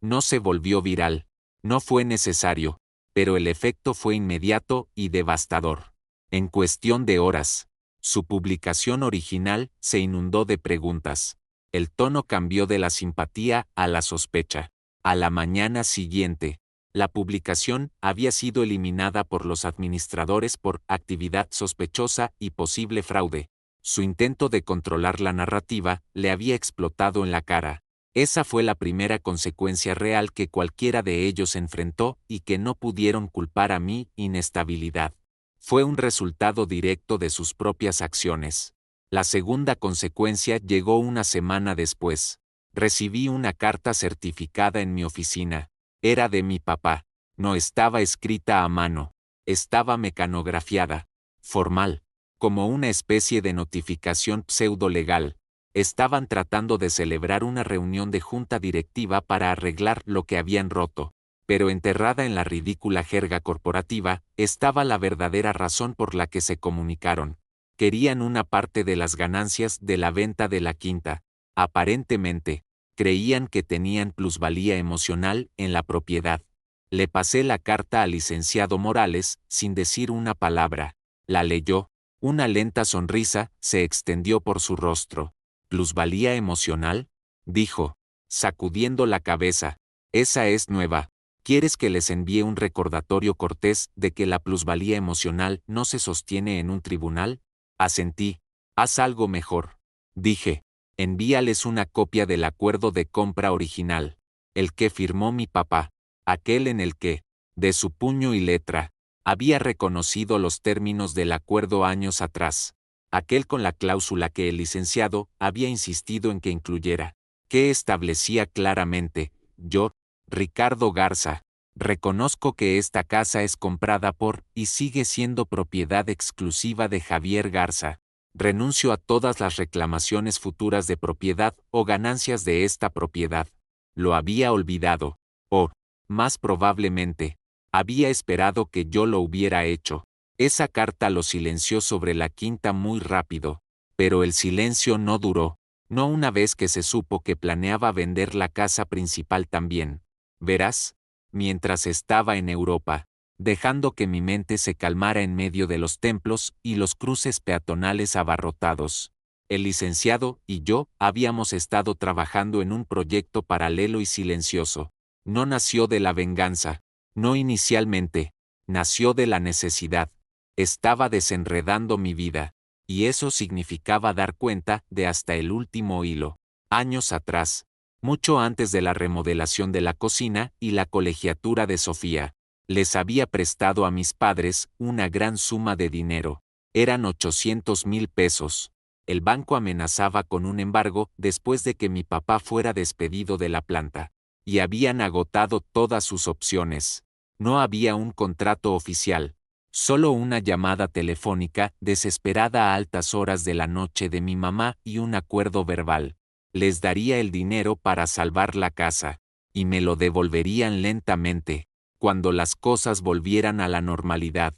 No se volvió viral. No fue necesario. Pero el efecto fue inmediato y devastador. En cuestión de horas, su publicación original se inundó de preguntas. El tono cambió de la simpatía a la sospecha. A la mañana siguiente, la publicación había sido eliminada por los administradores por actividad sospechosa y posible fraude. Su intento de controlar la narrativa le había explotado en la cara. Esa fue la primera consecuencia real que cualquiera de ellos enfrentó y que no pudieron culpar a mi inestabilidad. Fue un resultado directo de sus propias acciones. La segunda consecuencia llegó una semana después. Recibí una carta certificada en mi oficina. Era de mi papá. No estaba escrita a mano. Estaba mecanografiada. Formal. Como una especie de notificación pseudo-legal. Estaban tratando de celebrar una reunión de junta directiva para arreglar lo que habían roto. Pero enterrada en la ridícula jerga corporativa, estaba la verdadera razón por la que se comunicaron. Querían una parte de las ganancias de la venta de la quinta. Aparentemente, creían que tenían plusvalía emocional en la propiedad. Le pasé la carta al licenciado Morales, sin decir una palabra. La leyó. Una lenta sonrisa se extendió por su rostro. ¿Plusvalía emocional?, dijo, sacudiendo la cabeza. Esa es nueva. ¿Quieres que les envíe un recordatorio cortés de que la plusvalía emocional no se sostiene en un tribunal? Asentí. Haz algo mejor. Dije. Envíales una copia del acuerdo de compra original, el que firmó mi papá, aquel en el que, de su puño y letra, había reconocido los términos del acuerdo años atrás, aquel con la cláusula que el licenciado había insistido en que incluyera, que establecía claramente: yo, Ricardo Garza, reconozco que esta casa es comprada por y sigue siendo propiedad exclusiva de Javier Garza. Renuncio a todas las reclamaciones futuras de propiedad o ganancias de esta propiedad. Lo había olvidado, o, más probablemente, había esperado que yo lo hubiera hecho. Esa carta lo silenció sobre la quinta muy rápido, pero el silencio no duró, no una vez que se supo que planeaba vender la casa principal también. Verás, mientras estaba en Europa, dejando que mi mente se calmara en medio de los templos y los cruces peatonales abarrotados, el licenciado y yo habíamos estado trabajando en un proyecto paralelo y silencioso. No nació de la venganza, no inicialmente, nació de la necesidad. Estaba desenredando mi vida, y eso significaba dar cuenta de hasta el último hilo. Años atrás, mucho antes de la remodelación de la cocina y la colegiatura de Sofía, les había prestado a mis padres una gran suma de dinero. Eran 800,000 pesos. El banco amenazaba con un embargo después de que mi papá fuera despedido de la planta, y habían agotado todas sus opciones. No había un contrato oficial, solo una llamada telefónica desesperada a altas horas de la noche de mi mamá y un acuerdo verbal. Les daría el dinero para salvar la casa, y me lo devolverían lentamente, cuando las cosas volvieran a la normalidad.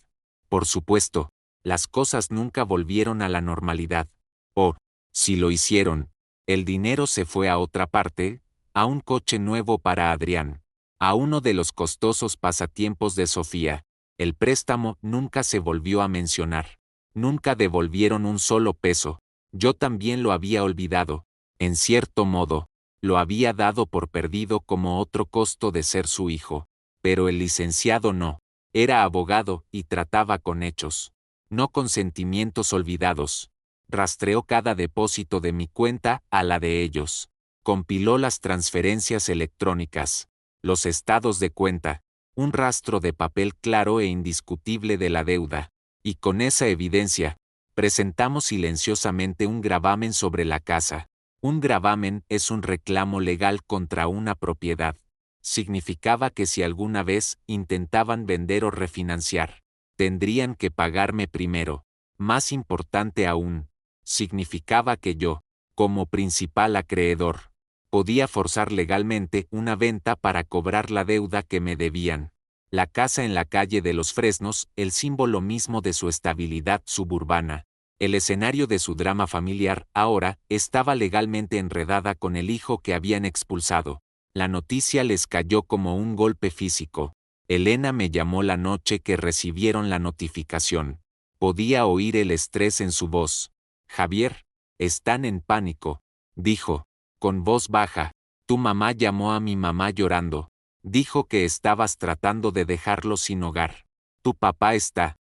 Por supuesto, las cosas nunca volvieron a la normalidad. O, si lo hicieron, el dinero se fue a otra parte, a un coche nuevo para Adrián, a uno de los costosos pasatiempos de Sofía. El préstamo nunca se volvió a mencionar. Nunca devolvieron un solo peso. Yo también lo había olvidado. En cierto modo, lo había dado por perdido como otro costo de ser su hijo. Pero el licenciado no. Era abogado y trataba con hechos, no con sentimientos olvidados. Rastreó cada depósito de mi cuenta a la de ellos. Compiló las transferencias electrónicas, los estados de cuenta, un rastro de papel claro e indiscutible de la deuda. Y con esa evidencia, presentamos silenciosamente un gravamen sobre la casa. Un gravamen es un reclamo legal contra una propiedad. Significaba que si alguna vez intentaban vender o refinanciar, tendrían que pagarme primero. Más importante aún, significaba que yo, como principal acreedor, podía forzar legalmente una venta para cobrar la deuda que me debían. La casa en la calle de los Fresnos, el símbolo mismo de su estabilidad suburbana, el escenario de su drama familiar, ahora estaba legalmente enredada con el hijo que habían expulsado. La noticia les cayó como un golpe físico. Elena me llamó la noche que recibieron la notificación. Podía oír el estrés en su voz. Javier, están en pánico, dijo, con voz baja. Tu mamá llamó a mi mamá llorando. Dijo que estabas tratando de dejarlo sin hogar. Tu papá está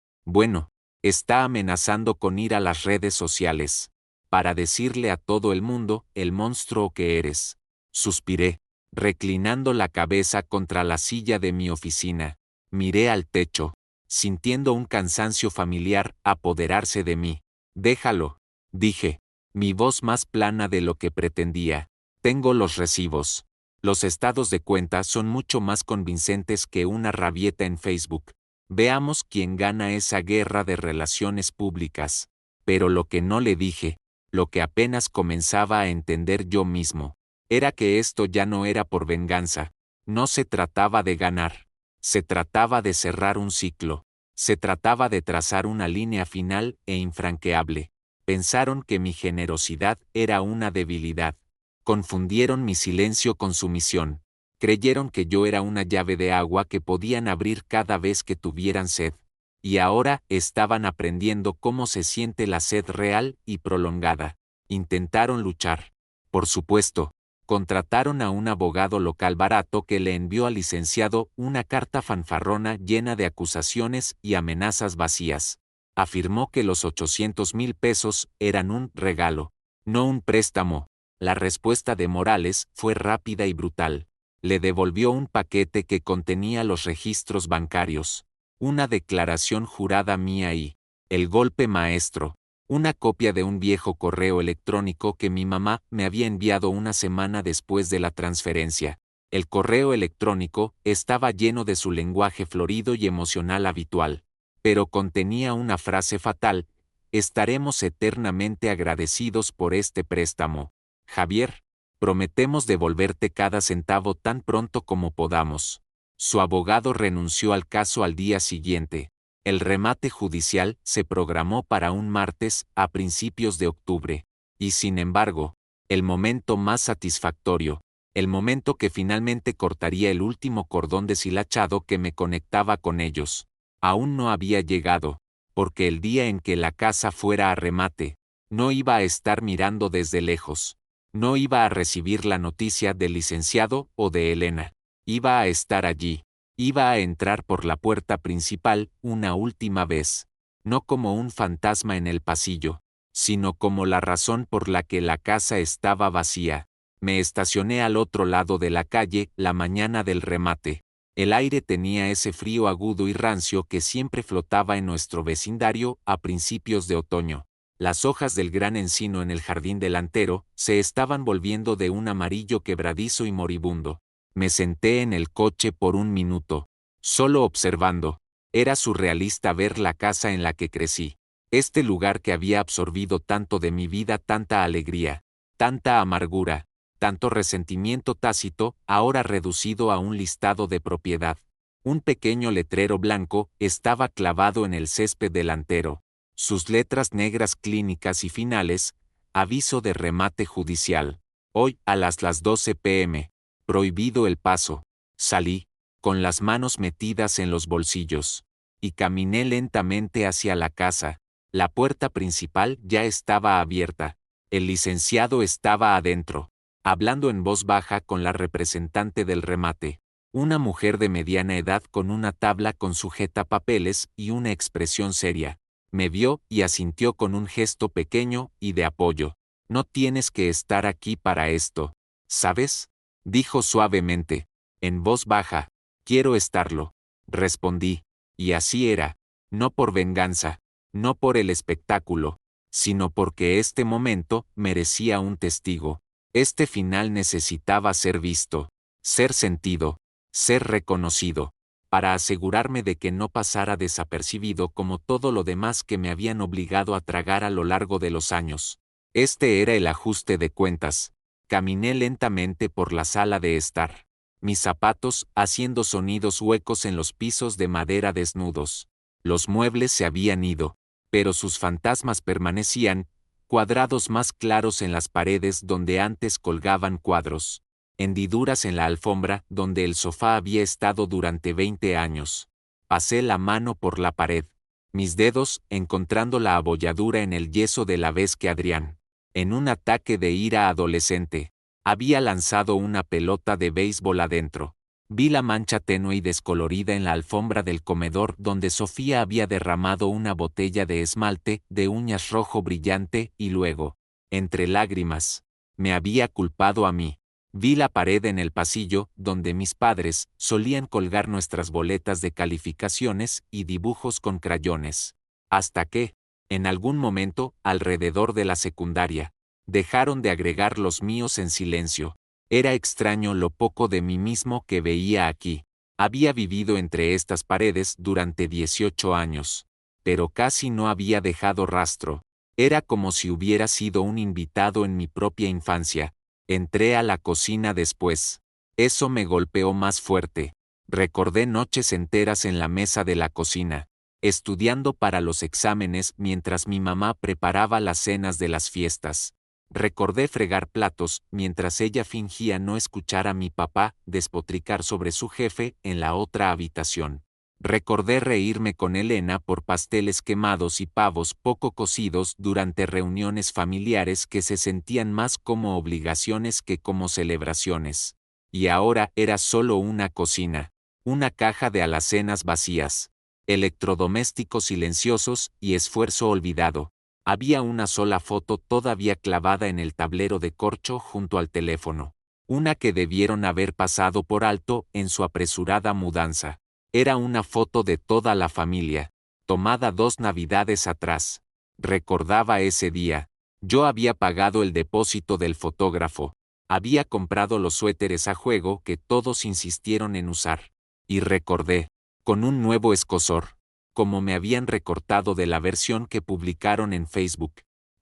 amenazando con ir a las redes sociales, para decirle a todo el mundo el monstruo que eres. Suspiré, reclinando la cabeza contra la silla de mi oficina. Miré al techo, sintiendo un cansancio familiar apoderarse de mí. Déjalo, dije, mi voz más plana de lo que pretendía. Tengo los recibos. Los estados de cuenta son mucho más convincentes que una rabieta en Facebook. Veamos quién gana esa guerra de relaciones públicas. Pero lo que no le dije, lo que apenas comenzaba a entender yo mismo, era que esto ya no era por venganza. No se trataba de ganar. Se trataba de cerrar un ciclo. Se trataba de trazar una línea final e infranqueable. Pensaron que mi generosidad era una debilidad. Confundieron mi silencio con su misión. Creyeron que yo era una llave de agua que podían abrir cada vez que tuvieran sed. Y ahora estaban aprendiendo cómo se siente la sed real y prolongada. Intentaron luchar. Por supuesto, Contrataron a un abogado local barato que le envió al licenciado una carta fanfarrona llena de acusaciones y amenazas vacías. Afirmó que los 800,000 pesos eran un regalo, no un préstamo. La respuesta de Morales fue rápida y brutal. Le devolvió un paquete que contenía los registros bancarios, una declaración jurada mía y el golpe maestro, una copia de un viejo correo electrónico que mi mamá me había enviado una semana después de la transferencia. El correo electrónico estaba lleno de su lenguaje florido y emocional habitual, pero contenía una frase fatal: estaremos eternamente agradecidos por este préstamo, Javier. Prometemos devolverte cada centavo tan pronto como podamos. Su abogado renunció al caso al día siguiente. El remate judicial se programó para un martes a principios de octubre. Y sin embargo, el momento más satisfactorio, el momento que finalmente cortaría el último cordón deshilachado que me conectaba con ellos, aún no había llegado, porque el día en que la casa fuera a remate, no iba a estar mirando desde lejos. No iba a recibir la noticia del licenciado o de Elena. Iba a estar allí. Iba a entrar por la puerta principal una última vez. No como un fantasma en el pasillo, sino como la razón por la que la casa estaba vacía. Me estacioné al otro lado de la calle la mañana del remate. El aire tenía ese frío agudo y rancio que siempre flotaba en nuestro vecindario a principios de otoño. Las hojas del gran encino en el jardín delantero se estaban volviendo de un amarillo quebradizo y moribundo. Me senté en el coche por un minuto, solo observando. Era surrealista ver la casa en la que crecí. Este lugar que había absorbido tanto de mi vida, tanta alegría, tanta amargura, tanto resentimiento tácito, ahora reducido a un listado de propiedad. Un pequeño letrero blanco estaba clavado en el césped delantero. Sus letras negras clínicas y finales: aviso de remate judicial. Hoy a las 12 p.m. Prohibido el paso. Salí, con las manos metidas en los bolsillos, y caminé lentamente hacia la casa. La puerta principal ya estaba abierta. El licenciado estaba adentro, hablando en voz baja con la representante del remate, una mujer de mediana edad con una tabla con sujetapapeles y una expresión seria. Me vio y asintió con un gesto pequeño y de apoyo. No tienes que estar aquí para esto, ¿sabes? Dijo suavemente, en voz baja. Quiero estarlo, respondí, y así era, no por venganza, no por el espectáculo, sino porque este momento merecía un testigo. Este final necesitaba ser visto, ser sentido, ser reconocido, para asegurarme de que no pasara desapercibido como todo lo demás que me habían obligado a tragar a lo largo de los años. Este era el ajuste de cuentas. Caminé lentamente por la sala de estar, mis zapatos haciendo sonidos huecos en los pisos de madera desnudos. Los muebles se habían ido, pero sus fantasmas permanecían, cuadrados más claros en las paredes donde antes colgaban cuadros, hendiduras en la alfombra donde el sofá había estado durante 20 años. Pasé la mano por la pared, mis dedos encontrando la abolladura en el yeso de la vez que Adrián, en un ataque de ira adolescente, había lanzado una pelota de béisbol adentro. Vi la mancha tenue y descolorida en la alfombra del comedor donde Sofía había derramado una botella de esmalte de uñas rojo brillante y luego, entre lágrimas, me había culpado a mí. Vi la pared en el pasillo donde mis padres solían colgar nuestras boletas de calificaciones y dibujos con crayones. Hasta que, en algún momento, alrededor de la secundaria, dejaron de agregar los míos en silencio. Era extraño lo poco de mí mismo que veía aquí. Había vivido entre estas paredes durante 18 años, pero casi no había dejado rastro. Era como si hubiera sido un invitado en mi propia infancia. Entré a la cocina después. Eso me golpeó más fuerte. Recordé noches enteras en la mesa de la cocina, estudiando para los exámenes mientras mi mamá preparaba las cenas de las fiestas. Recordé fregar platos mientras ella fingía no escuchar a mi papá despotricar sobre su jefe en la otra habitación. Recordé reírme con Elena por pasteles quemados y pavos poco cocidos durante reuniones familiares que se sentían más como obligaciones que como celebraciones. Y ahora era solo una cocina, una caja de alacenas vacías, electrodomésticos silenciosos y esfuerzo olvidado. Había una sola foto todavía clavada en el tablero de corcho junto al teléfono, una que debieron haber pasado por alto en su apresurada mudanza. Era una foto de toda la familia, tomada 2 navidades atrás. Recordaba ese día. Yo había pagado el depósito del fotógrafo. Había comprado los suéteres a juego que todos insistieron en usar. Y recordé, con un nuevo escozor, como me habían recortado de la versión que publicaron en Facebook,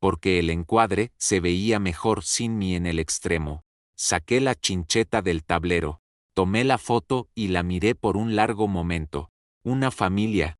porque el encuadre se veía mejor sin mí en el extremo. Saqué la chincheta del tablero. Tomé la foto y la miré por un largo momento. Una familia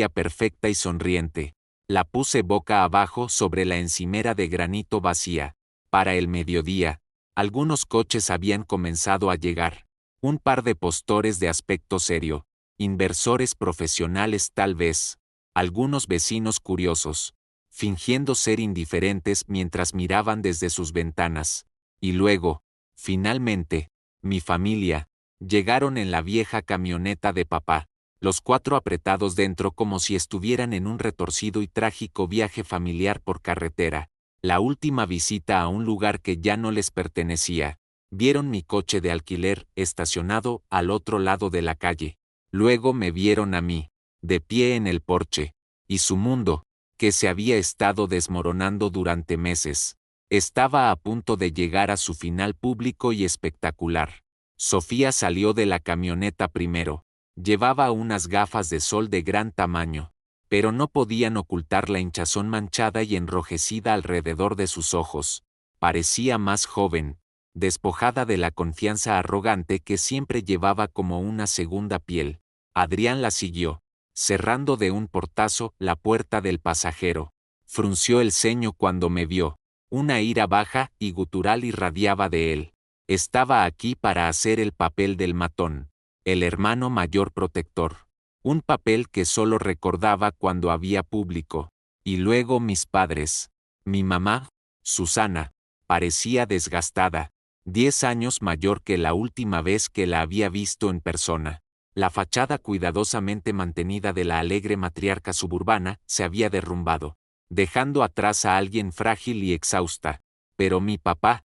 perfecta y sonriente. La puse boca abajo sobre la encimera de granito vacía. Para el mediodía, algunos coches habían comenzado a llegar. Un par de postores de aspecto serio, inversores profesionales tal vez, algunos vecinos curiosos, fingiendo ser indiferentes mientras miraban desde sus ventanas. Y luego, finalmente, mi familia, llegaron en la vieja camioneta de papá, los 4 apretados dentro como si estuvieran en un retorcido y trágico viaje familiar por carretera, la última visita a un lugar que ya no les pertenecía. Vieron mi coche de alquiler estacionado al otro lado de la calle. Luego me vieron a mí, de pie en el porche, y su mundo, que se había estado desmoronando durante meses, estaba a punto de llegar a su final público y espectacular. Sofía salió de la camioneta primero. Llevaba unas gafas de sol de gran tamaño, pero no podían ocultar la hinchazón manchada y enrojecida alrededor de sus ojos. Parecía más joven, despojada de la confianza arrogante que siempre llevaba como una segunda piel. Adrián la siguió, cerrando de un portazo la puerta del pasajero. Frunció el ceño cuando me vio. Una ira baja y gutural irradiaba de él. Estaba aquí para hacer el papel del matón, el hermano mayor protector. Un papel que solo recordaba cuando había público. Y luego mis padres. Mi mamá, Susana, parecía desgastada, 10 años mayor que la última vez que la había visto en persona. La fachada cuidadosamente mantenida de la alegre matriarca suburbana se había derrumbado, dejando atrás a alguien frágil y exhausta. Pero mi papá,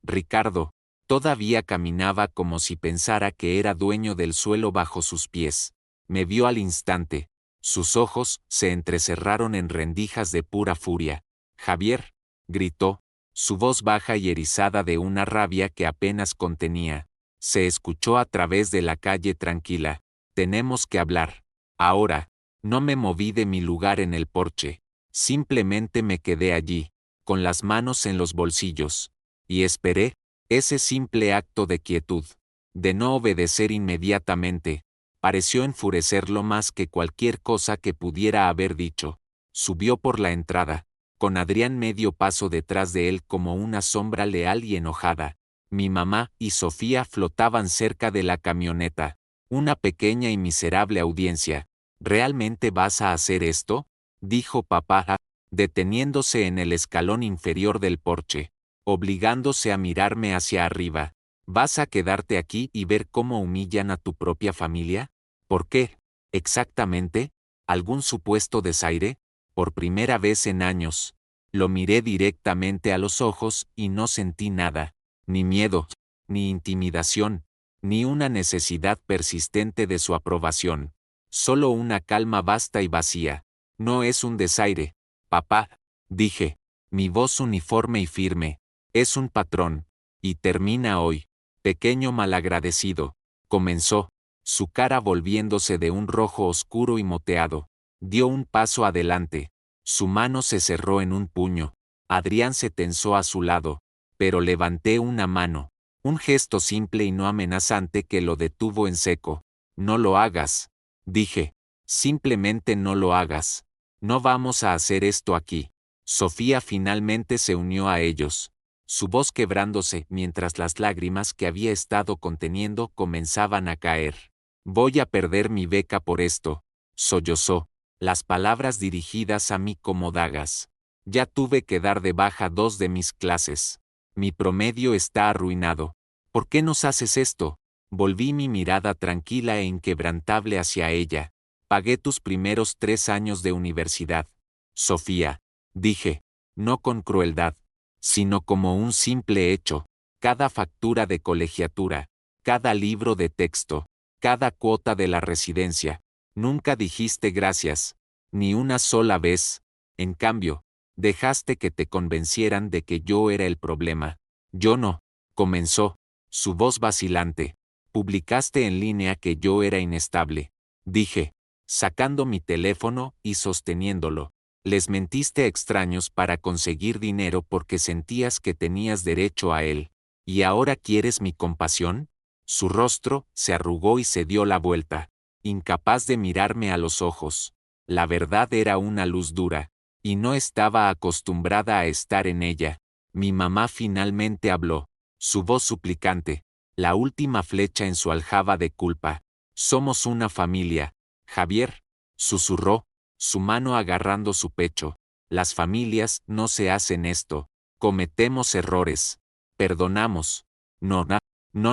Ricardo, todavía caminaba como si pensara que era dueño del suelo bajo sus pies. Me vio al instante. Sus ojos se entrecerraron en rendijas de pura furia. «Javier», gritó, su voz baja y erizada de una rabia que apenas contenía. Se escuchó a través de la calle tranquila. «Tenemos que hablar. Ahora». No me moví de mi lugar en el porche. Simplemente me quedé allí, con las manos en los bolsillos. Y esperé. Ese simple acto de quietud, de no obedecer inmediatamente, pareció enfurecerlo más que cualquier cosa que pudiera haber dicho. Subió por la entrada, con Adrián medio paso detrás de él como una sombra leal y enojada. Mi mamá y Sofía flotaban cerca de la camioneta. Una pequeña y miserable audiencia. «¿Realmente vas a hacer esto?», dijo papá, deteniéndose en el escalón inferior del porche, obligándose a mirarme hacia arriba. «¿Vas a quedarte aquí y ver cómo humillan a tu propia familia? ¿Por qué? Exactamente. ¿Algún supuesto desaire? Por primera vez en años». Lo miré directamente a los ojos y no sentí nada, ni miedo, ni intimidación, ni una necesidad persistente de su aprobación. Solo una calma vasta y vacía. «No es un desaire, papá», dije, mi voz uniforme y firme. «Es un patrón. Y termina hoy. Pequeño malagradecido», comenzó, su cara volviéndose de un rojo oscuro y moteado. Dio un paso adelante. Su mano se cerró en un puño. Adrián se tensó a su lado, pero levanté una mano. Un gesto simple y no amenazante que lo detuvo en seco. «No lo hagas», dije. «Simplemente no lo hagas. No vamos a hacer esto aquí». Sofía finalmente se unió a ellos, su voz quebrándose mientras las lágrimas que había estado conteniendo comenzaban a caer. Voy a perder mi beca por esto, sollozó, las palabras dirigidas a mí como dagas. Ya tuve que dar de baja 2 de mis clases. Mi promedio está arruinado. ¿Por qué nos haces esto? Volví mi mirada tranquila e inquebrantable hacia ella. Pagué tus primeros 3 años de universidad. Sofía, dije, no con crueldad, sino como un simple hecho. Cada factura de colegiatura, cada libro de texto, cada cuota de la residencia. Nunca dijiste gracias, ni una sola vez. En cambio, dejaste que te convencieran de que yo era el problema. Yo no, comenzó, su voz vacilante. Publicaste en línea que yo era inestable. Dije, sacando mi teléfono y sosteniéndolo. Les mentiste a extraños para conseguir dinero porque sentías que tenías derecho a él. ¿Y ahora quieres mi compasión? Su rostro se arrugó y se dio la vuelta, incapaz de mirarme a los ojos. La verdad era una luz dura, y no estaba acostumbrada a estar en ella. Mi mamá finalmente habló, su voz suplicante, la última flecha en su aljaba de culpa. Somos una familia, Javier, susurró, su mano agarrando su pecho. Las familias no se hacen esto, cometemos errores, perdonamos, no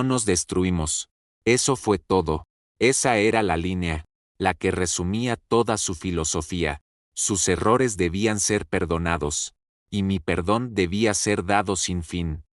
nos destruimos. Eso fue todo. Esa era la línea, la que resumía toda su filosofía. Sus errores debían ser perdonados, y mi perdón debía ser dado sin fin.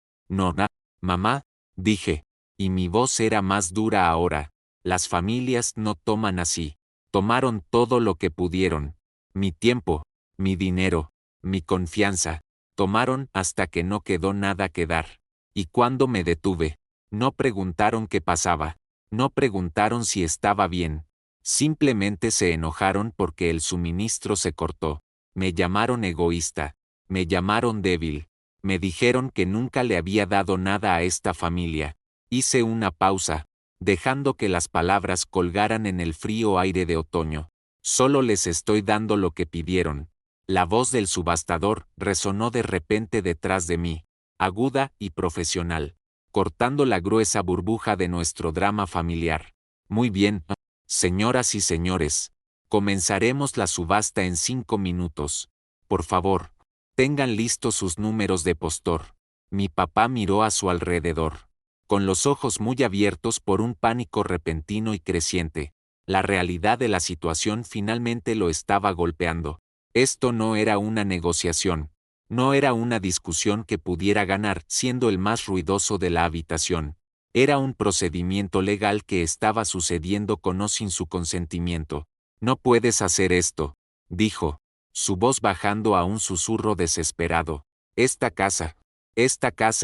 Mamá, dije, y mi voz era más dura ahora. Las familias no toman así. Tomaron todo lo que pudieron. Mi tiempo, mi dinero, mi confianza. Tomaron hasta que no quedó nada que dar. Y cuando me detuve, no preguntaron qué pasaba. No preguntaron si estaba bien. Simplemente se enojaron porque el suministro se cortó. Me llamaron egoísta. Me llamaron débil. Me dijeron que nunca le había dado nada a esta familia. Hice una pausa, dejando que las palabras colgaran en el frío aire de otoño. Solo les estoy dando lo que pidieron. La voz del subastador resonó de repente detrás de mí, aguda y profesional, cortando la gruesa burbuja de nuestro drama familiar. Muy bien, señoras y señores, comenzaremos la subasta en 5 minutos. Por favor, tengan listos sus números de postor. Mi papá miró a su alrededor, con los ojos muy abiertos por un pánico repentino y creciente. La realidad de la situación finalmente lo estaba golpeando. Esto no era una negociación. No era una discusión que pudiera ganar siendo el más ruidoso de la habitación. Era un procedimiento legal que estaba sucediendo con o sin su consentimiento. No puedes hacer esto, dijo, su voz bajando a un susurro desesperado. Esta casa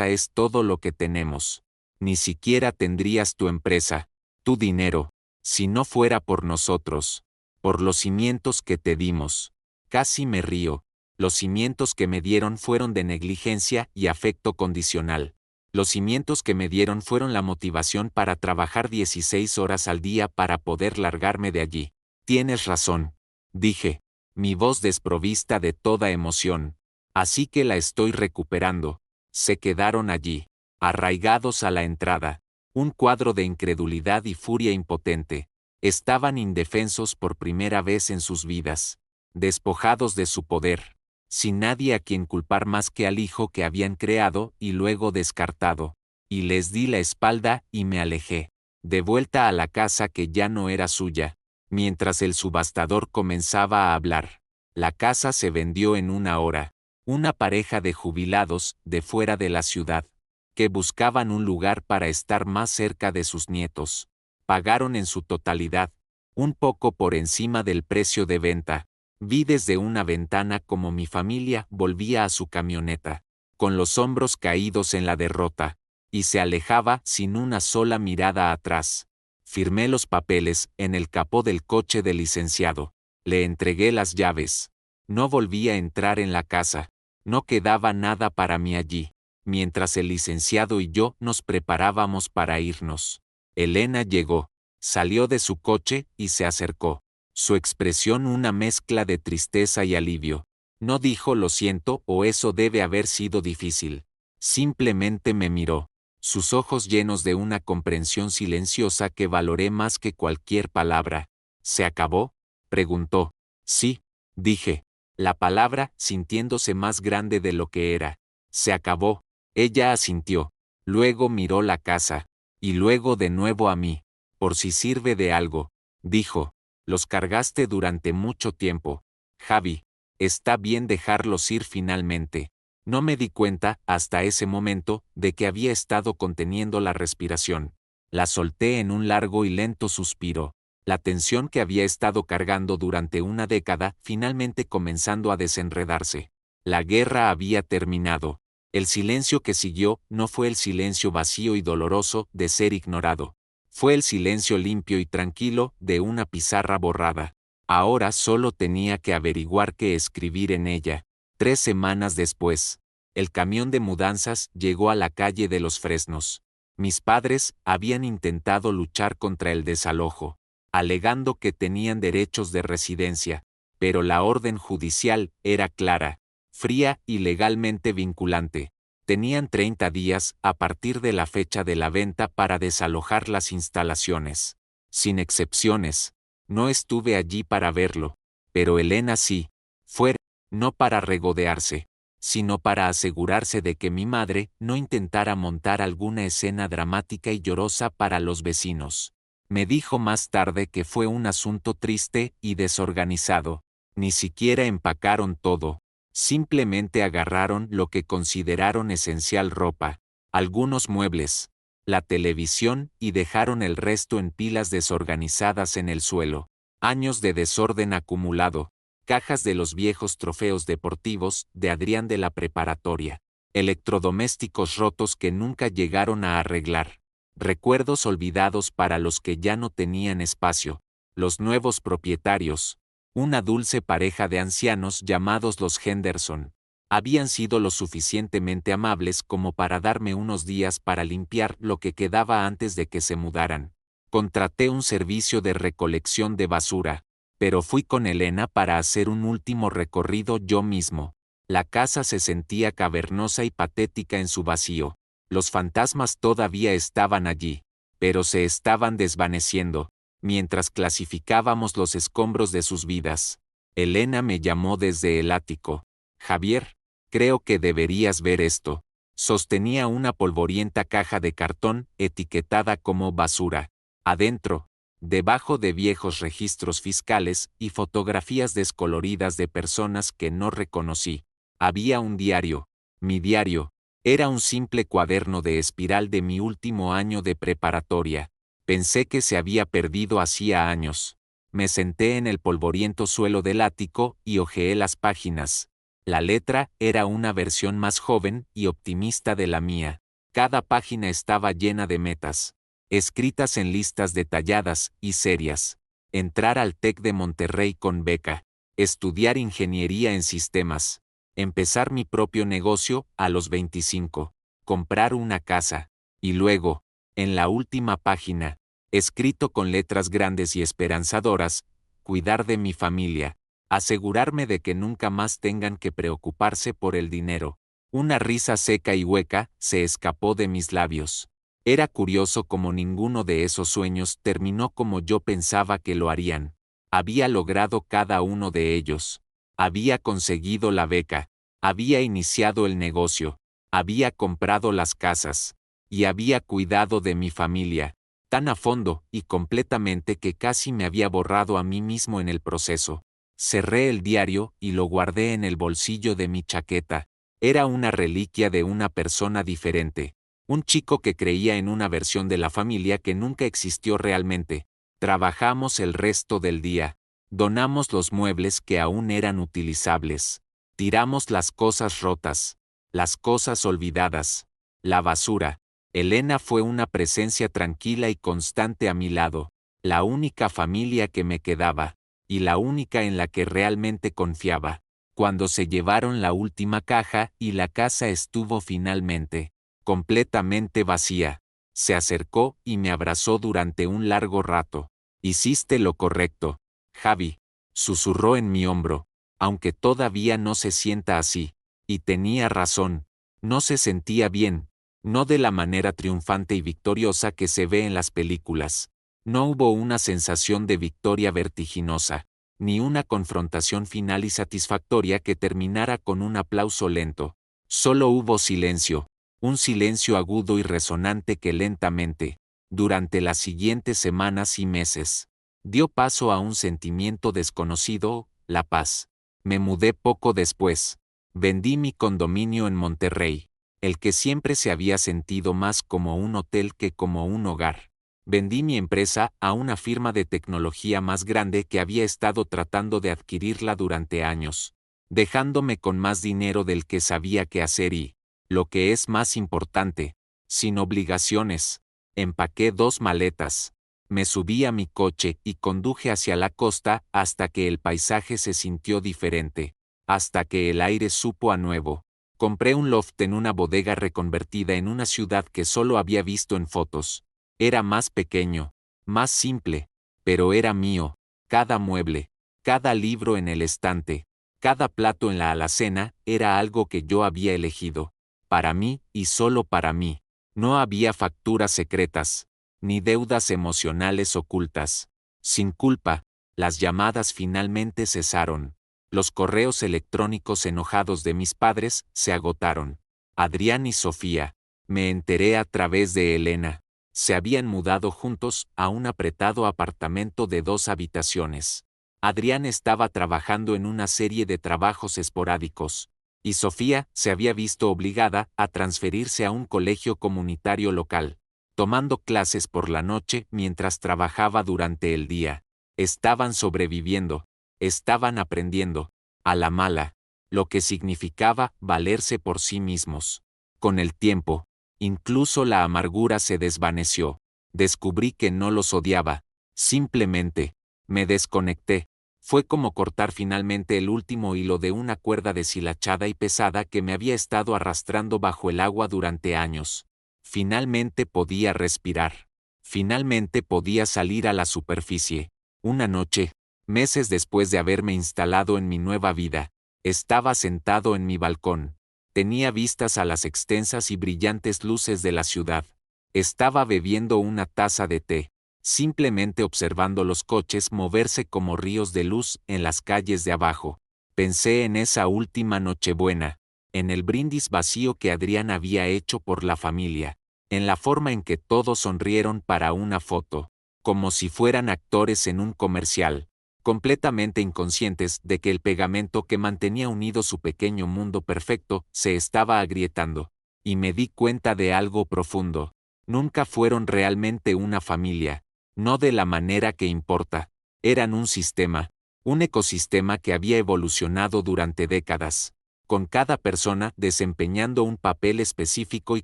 es todo lo que tenemos. Ni siquiera tendrías tu empresa, tu dinero, si no fuera por nosotros, por los cimientos que te dimos. Casi me río. Los cimientos que me dieron fueron de negligencia y afecto condicional. Los cimientos que me dieron fueron la motivación para trabajar 16 horas al día para poder largarme de allí. Tienes razón, dije, mi voz desprovista de toda emoción. Así que la estoy recuperando. Se quedaron allí, arraigados a la entrada. Un cuadro de incredulidad y furia impotente. Estaban indefensos por primera vez en sus vidas, despojados de su poder, sin nadie a quien culpar más que al hijo que habían creado y luego descartado. Y les di la espalda y me alejé, de vuelta a la casa que ya no era suya, mientras el subastador comenzaba a hablar. La casa se vendió en 1 hora. Una pareja de jubilados de fuera de la ciudad, que buscaban un lugar para estar más cerca de sus nietos, pagaron en su totalidad, un poco por encima del precio de venta. Vi desde una ventana como mi familia volvía a su camioneta, con los hombros caídos en la derrota, y se alejaba sin una sola mirada atrás. Firmé los papeles en el capó del coche del licenciado. Le entregué las llaves. No volví a entrar en la casa. No quedaba nada para mí allí, mientras el licenciado y yo nos preparábamos para irnos. Elena llegó, salió de su coche y se acercó. Su expresión una mezcla de tristeza y alivio. No dijo lo siento o eso debe haber sido difícil. Simplemente me miró. sus ojos llenos de una comprensión silenciosa que valoré más que cualquier palabra. ¿Se acabó?, preguntó. Sí, dije. La palabra, sintiéndose más grande de lo que era. Se acabó. Ella asintió. Luego miró la casa. Y luego de nuevo a mí. Por si sirve de algo, dijo. Los cargaste durante mucho tiempo. Javi, está bien dejarlos ir finalmente. No me di cuenta, hasta ese momento, de que había estado conteniendo la respiración. La solté en un largo y lento suspiro. La tensión que había estado cargando durante una década finalmente comenzando a desenredarse. La guerra había terminado. El silencio que siguió no fue el silencio vacío y doloroso de ser ignorado. Fue el silencio limpio y tranquilo de una pizarra borrada. Ahora solo tenía que averiguar qué escribir en ella. 3 semanas después, el camión de mudanzas llegó a la calle de los Fresnos. Mis padres habían intentado luchar contra el desalojo, alegando que tenían derechos de residencia, pero la orden judicial era clara, fría y legalmente vinculante. Tenían 30 días a partir de la fecha de la venta para desalojar las instalaciones. Sin excepciones. No estuve allí para verlo, pero Elena sí. Fue, no para regodearse, sino para asegurarse de que mi madre no intentara montar alguna escena dramática y llorosa para los vecinos. Me dijo más tarde que fue un asunto triste y desorganizado. Ni siquiera empacaron todo. Simplemente agarraron lo que consideraron esencial: ropa, algunos muebles, la televisión, y dejaron el resto en pilas desorganizadas en el suelo. Años de desorden acumulado, cajas de los viejos trofeos deportivos de Adrián de la preparatoria, electrodomésticos rotos que nunca llegaron a arreglar, recuerdos olvidados para los que ya no tenían espacio, los nuevos propietarios, una dulce pareja de ancianos llamados los Henderson. Habían sido lo suficientemente amables como para darme unos días para limpiar lo que quedaba antes de que se mudaran. Contraté un servicio de recolección de basura, pero fui con Elena para hacer un último recorrido yo mismo. La casa se sentía cavernosa y patética en su vacío. Los fantasmas todavía estaban allí, pero se estaban desvaneciendo, mientras clasificábamos los escombros de sus vidas. Elena me llamó desde el ático. Javier, creo que deberías ver esto. Sostenía una polvorienta caja de cartón etiquetada como basura. Adentro, debajo de viejos registros fiscales y fotografías descoloridas de personas que no reconocí, había un diario. Mi diario era un simple cuaderno de espiral de mi último año de preparatoria. Pensé que se había perdido hacía años. Me senté en el polvoriento suelo del ático y hojeé las páginas. La letra era una versión más joven y optimista de la mía. Cada página estaba llena de metas, escritas en listas detalladas y serias. Entrar al TEC de Monterrey con beca, estudiar ingeniería en sistemas, empezar mi propio negocio a los 25, comprar una casa, y luego, en la última página, escrito con letras grandes y esperanzadoras, cuidar de mi familia, asegurarme de que nunca más tengan que preocuparse por el dinero. Una risa seca y hueca se escapó de mis labios. Era curioso cómo ninguno de esos sueños terminó como yo pensaba que lo harían. Había logrado cada uno de ellos. Había conseguido la beca, había iniciado el negocio, había comprado las casas, y había cuidado de mi familia, tan a fondo y completamente que casi me había borrado a mí mismo en el proceso. Cerré el diario y lo guardé en el bolsillo de mi chaqueta. Era una reliquia de una persona diferente. Un chico que creía en una versión de la familia que nunca existió realmente. Trabajamos el resto del día. Donamos los muebles que aún eran utilizables. Tiramos las cosas rotas. Las cosas olvidadas. La basura. Elena fue una presencia tranquila y constante a mi lado. La única familia que me quedaba. Y la única en la que realmente confiaba. Cuando se llevaron la última caja y la casa estuvo finalmente completamente vacía, se acercó y me abrazó durante un largo rato. Hiciste lo correcto, Javi, susurró en mi hombro, aunque todavía no se sienta así. Y tenía razón, no se sentía bien, No de la manera triunfante y victoriosa que se ve en las películas. No hubo una sensación de victoria vertiginosa, ni una confrontación final y satisfactoria que terminara con un aplauso lento. Solo hubo silencio, un silencio agudo y resonante que lentamente, durante las siguientes semanas y meses, dio paso a un sentimiento desconocido, la paz. Me mudé poco después. Vendí mi condominio en Monterrey, el que siempre se había sentido más como un hotel que como un hogar. Vendí mi empresa a una firma de tecnología más grande que había estado tratando de adquirirla durante años, dejándome con más dinero del que sabía qué hacer y, lo que es más importante, sin obligaciones. Empaqué 2 maletas. Me subí a mi coche y conduje hacia la costa hasta que el paisaje se sintió diferente, hasta que el aire supo a nuevo. Compré un loft en una bodega reconvertida en una ciudad que solo había visto en fotos. Era más pequeño, más simple, pero era mío. Cada mueble, cada libro en el estante, cada plato en la alacena era algo que yo había elegido. Para mí y solo para mí. No había facturas secretas, ni deudas emocionales ocultas. Sin culpa, las llamadas finalmente cesaron. Los correos electrónicos enojados de mis padres se agotaron. Adrián y Sofía, me enteré a través de Elena, se habían mudado juntos a un apretado apartamento de 2 habitaciones. Adrián estaba trabajando en una serie de trabajos esporádicos, y Sofía se había visto obligada a transferirse a un colegio comunitario local, tomando clases por la noche mientras trabajaba durante el día. Estaban sobreviviendo, estaban aprendiendo, a la mala, lo que significaba valerse por sí mismos. Con el tiempo, incluso la amargura se desvaneció. Descubrí que no los odiaba, simplemente, me desconecté. Fue como cortar finalmente el último hilo de una cuerda deshilachada y pesada que me había estado arrastrando bajo el agua durante años. Finalmente podía respirar. Finalmente podía salir a la superficie. Una noche, meses después de haberme instalado en mi nueva vida, estaba sentado en mi balcón. Tenía vistas a las extensas y brillantes luces de la ciudad. Estaba bebiendo una taza de té, simplemente observando los coches moverse como ríos de luz en las calles de abajo. Pensé en esa última Nochebuena, en el brindis vacío que Adrián había hecho por la familia, en la forma en que todos sonrieron para una foto, como si fueran actores en un comercial, completamente inconscientes de que el pegamento que mantenía unido su pequeño mundo perfecto se estaba agrietando. Y me di cuenta de algo profundo. Nunca fueron realmente una familia. No de la manera que importa. Eran un sistema, un ecosistema que había evolucionado durante décadas, con cada persona desempeñando un papel específico y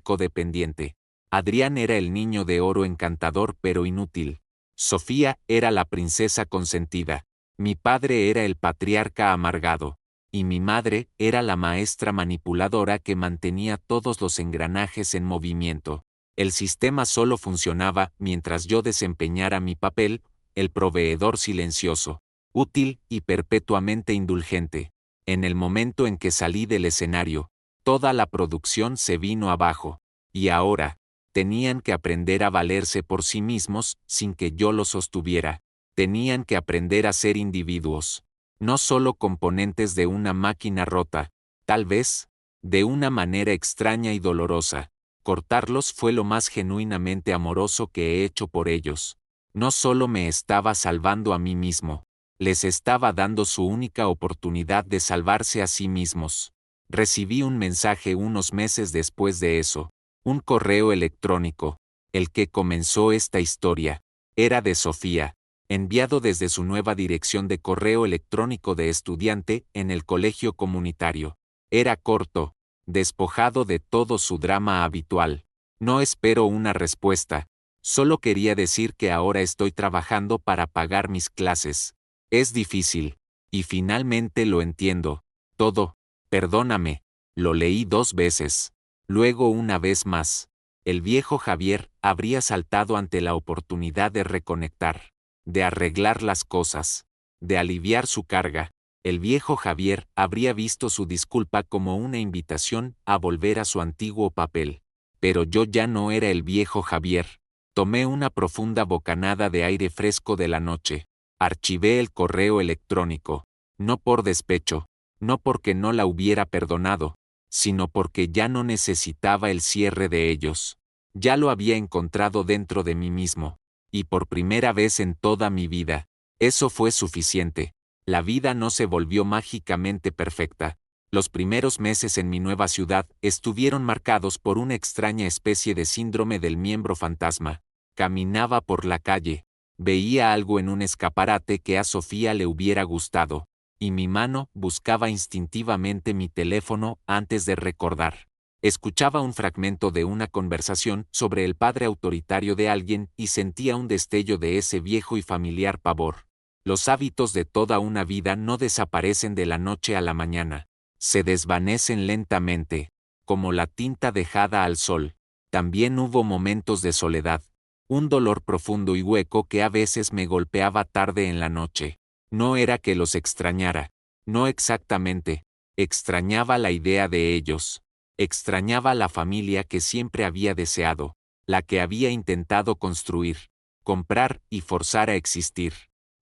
codependiente. Adrián era el niño de oro encantador pero inútil. Sofía era la princesa consentida. Mi padre era el patriarca amargado. Y mi madre era la maestra manipuladora que mantenía todos los engranajes en movimiento. El sistema solo funcionaba mientras yo desempeñara mi papel, el proveedor silencioso, útil y perpetuamente indulgente. En el momento en que salí del escenario, toda la producción se vino abajo. Y ahora, tenían que aprender a valerse por sí mismos sin que yo los sostuviera. Tenían que aprender a ser individuos, no solo componentes de una máquina rota, tal vez, de una manera extraña y dolorosa. Cortarlos fue lo más genuinamente amoroso que he hecho por ellos. No solo me estaba salvando a mí mismo, les estaba dando su única oportunidad de salvarse a sí mismos. Recibí un mensaje unos meses después de eso, un correo electrónico, el que comenzó esta historia. Era de Sofía, enviado desde su nueva dirección de correo electrónico de estudiante en el colegio comunitario. Era corto, despojado de todo su drama habitual. No espero una respuesta. Solo quería decir que ahora estoy trabajando para pagar mis clases. Es difícil. Y finalmente lo entiendo. Todo. Perdóname. Lo leí 2 veces. Luego una vez más. El viejo Javier habría saltado ante la oportunidad de reconectar, de arreglar las cosas, de aliviar su carga. El viejo Javier habría visto su disculpa como una invitación a volver a su antiguo papel. Pero yo ya no era el viejo Javier. Tomé una profunda bocanada de aire fresco de la noche. Archivé el correo electrónico. No por despecho, no porque no la hubiera perdonado, sino porque ya no necesitaba el cierre de ellos. Ya lo había encontrado dentro de mí mismo. Y por primera vez en toda mi vida. Eso fue suficiente. La vida no se volvió mágicamente perfecta. Los primeros meses en mi nueva ciudad estuvieron marcados por una extraña especie de síndrome del miembro fantasma. Caminaba por la calle, veía algo en un escaparate que a Sofía le hubiera gustado, y mi mano buscaba instintivamente mi teléfono antes de recordar. Escuchaba un fragmento de una conversación sobre el padre autoritario de alguien y sentía un destello de ese viejo y familiar pavor. Los hábitos de toda una vida no desaparecen de la noche a la mañana. Se desvanecen lentamente, como la tinta dejada al sol. También hubo momentos de soledad, un dolor profundo y hueco que a veces me golpeaba tarde en la noche. No era que los extrañara, no exactamente, extrañaba la idea de ellos, extrañaba la familia que siempre había deseado, la que había intentado construir, comprar y forzar a existir.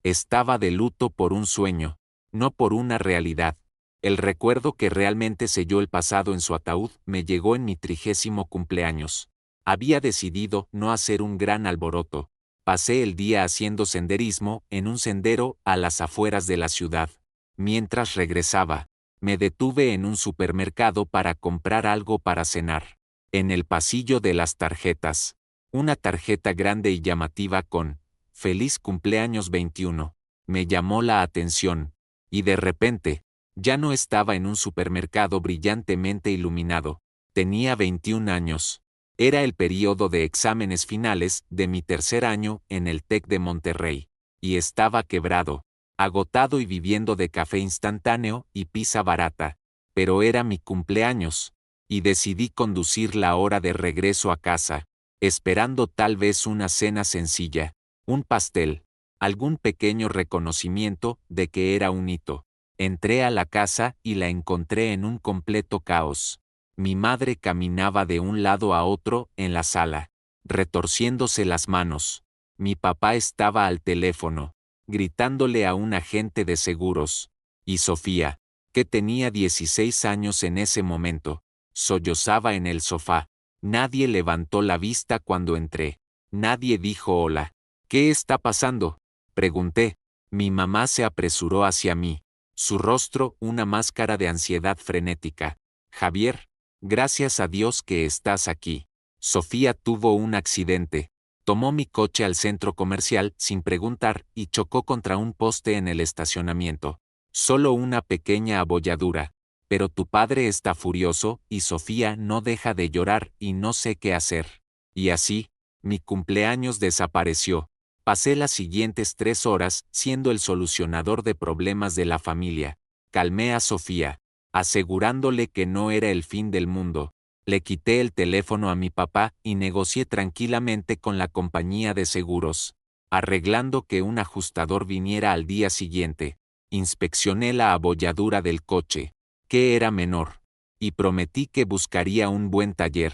Estaba de luto por un sueño, no por una realidad. El recuerdo que realmente selló el pasado en su ataúd me llegó en mi 30º cumpleaños. Había decidido no hacer un gran alboroto. Pasé el día haciendo senderismo en un sendero a las afueras de la ciudad. Mientras regresaba, me detuve en un supermercado para comprar algo para cenar. En el pasillo de las tarjetas, una tarjeta grande y llamativa con "Feliz cumpleaños 21", me llamó la atención, y de repente, ya no estaba en un supermercado brillantemente iluminado. Tenía 21 años. Era el período de exámenes finales de mi tercer año en el TEC de Monterrey. Y estaba quebrado, agotado y viviendo de café instantáneo y pizza barata. Pero era mi cumpleaños. Y decidí conducir la hora de regreso a casa, esperando tal vez una cena sencilla, un pastel, algún pequeño reconocimiento de que era un hito. Entré a la casa y la encontré en un completo caos. Mi madre caminaba de un lado a otro en la sala, retorciéndose las manos. Mi papá estaba al teléfono, gritándole a un agente de seguros. Y Sofía, que tenía 16 años en ese momento, sollozaba en el sofá. Nadie levantó la vista cuando entré. Nadie dijo hola. ¿Qué está pasando?, pregunté. Mi mamá se apresuró hacia mí. Su rostro una máscara de ansiedad frenética. Javier, gracias a Dios que estás aquí. Sofía tuvo un accidente. Tomó mi coche al centro comercial sin preguntar y chocó contra un poste en el estacionamiento. Solo una pequeña abolladura. Pero tu padre está furioso y Sofía no deja de llorar y no sé qué hacer. Y así, mi cumpleaños desapareció. Pasé las siguientes 3 horas siendo el solucionador de problemas de la familia. Calmé a Sofía, asegurándole que no era el fin del mundo. Le quité el teléfono a mi papá y negocié tranquilamente con la compañía de seguros, arreglando que un ajustador viniera al día siguiente. Inspeccioné la abolladura del coche, que era menor, y prometí que buscaría un buen taller.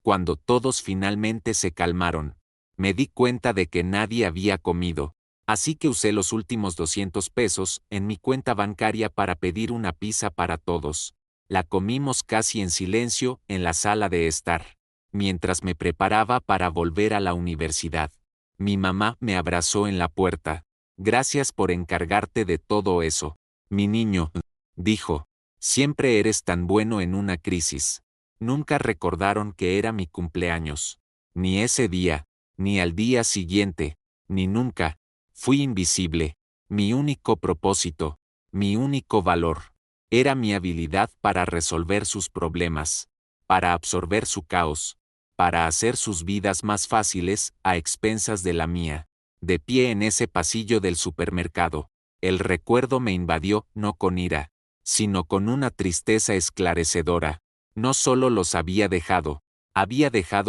Cuando todos finalmente se calmaron, me di cuenta de que nadie había comido, así que usé los últimos 200 pesos en mi cuenta bancaria para pedir una pizza para todos. La comimos casi en silencio en la sala de estar, mientras me preparaba para volver a la universidad. Mi mamá me abrazó en la puerta. Gracias por encargarte de todo eso. Mi niño, dijo, siempre eres tan bueno en una crisis. Nunca recordaron que era mi cumpleaños. Ni ese día, ni al día siguiente, ni nunca. Fui invisible. Mi único propósito, mi único valor, era mi habilidad para resolver sus problemas, para absorber su caos, para hacer sus vidas más fáciles a expensas de la mía. De pie en ese pasillo del supermercado, el recuerdo me invadió no con ira, sino con una tristeza esclarecedora. No solo los había dejado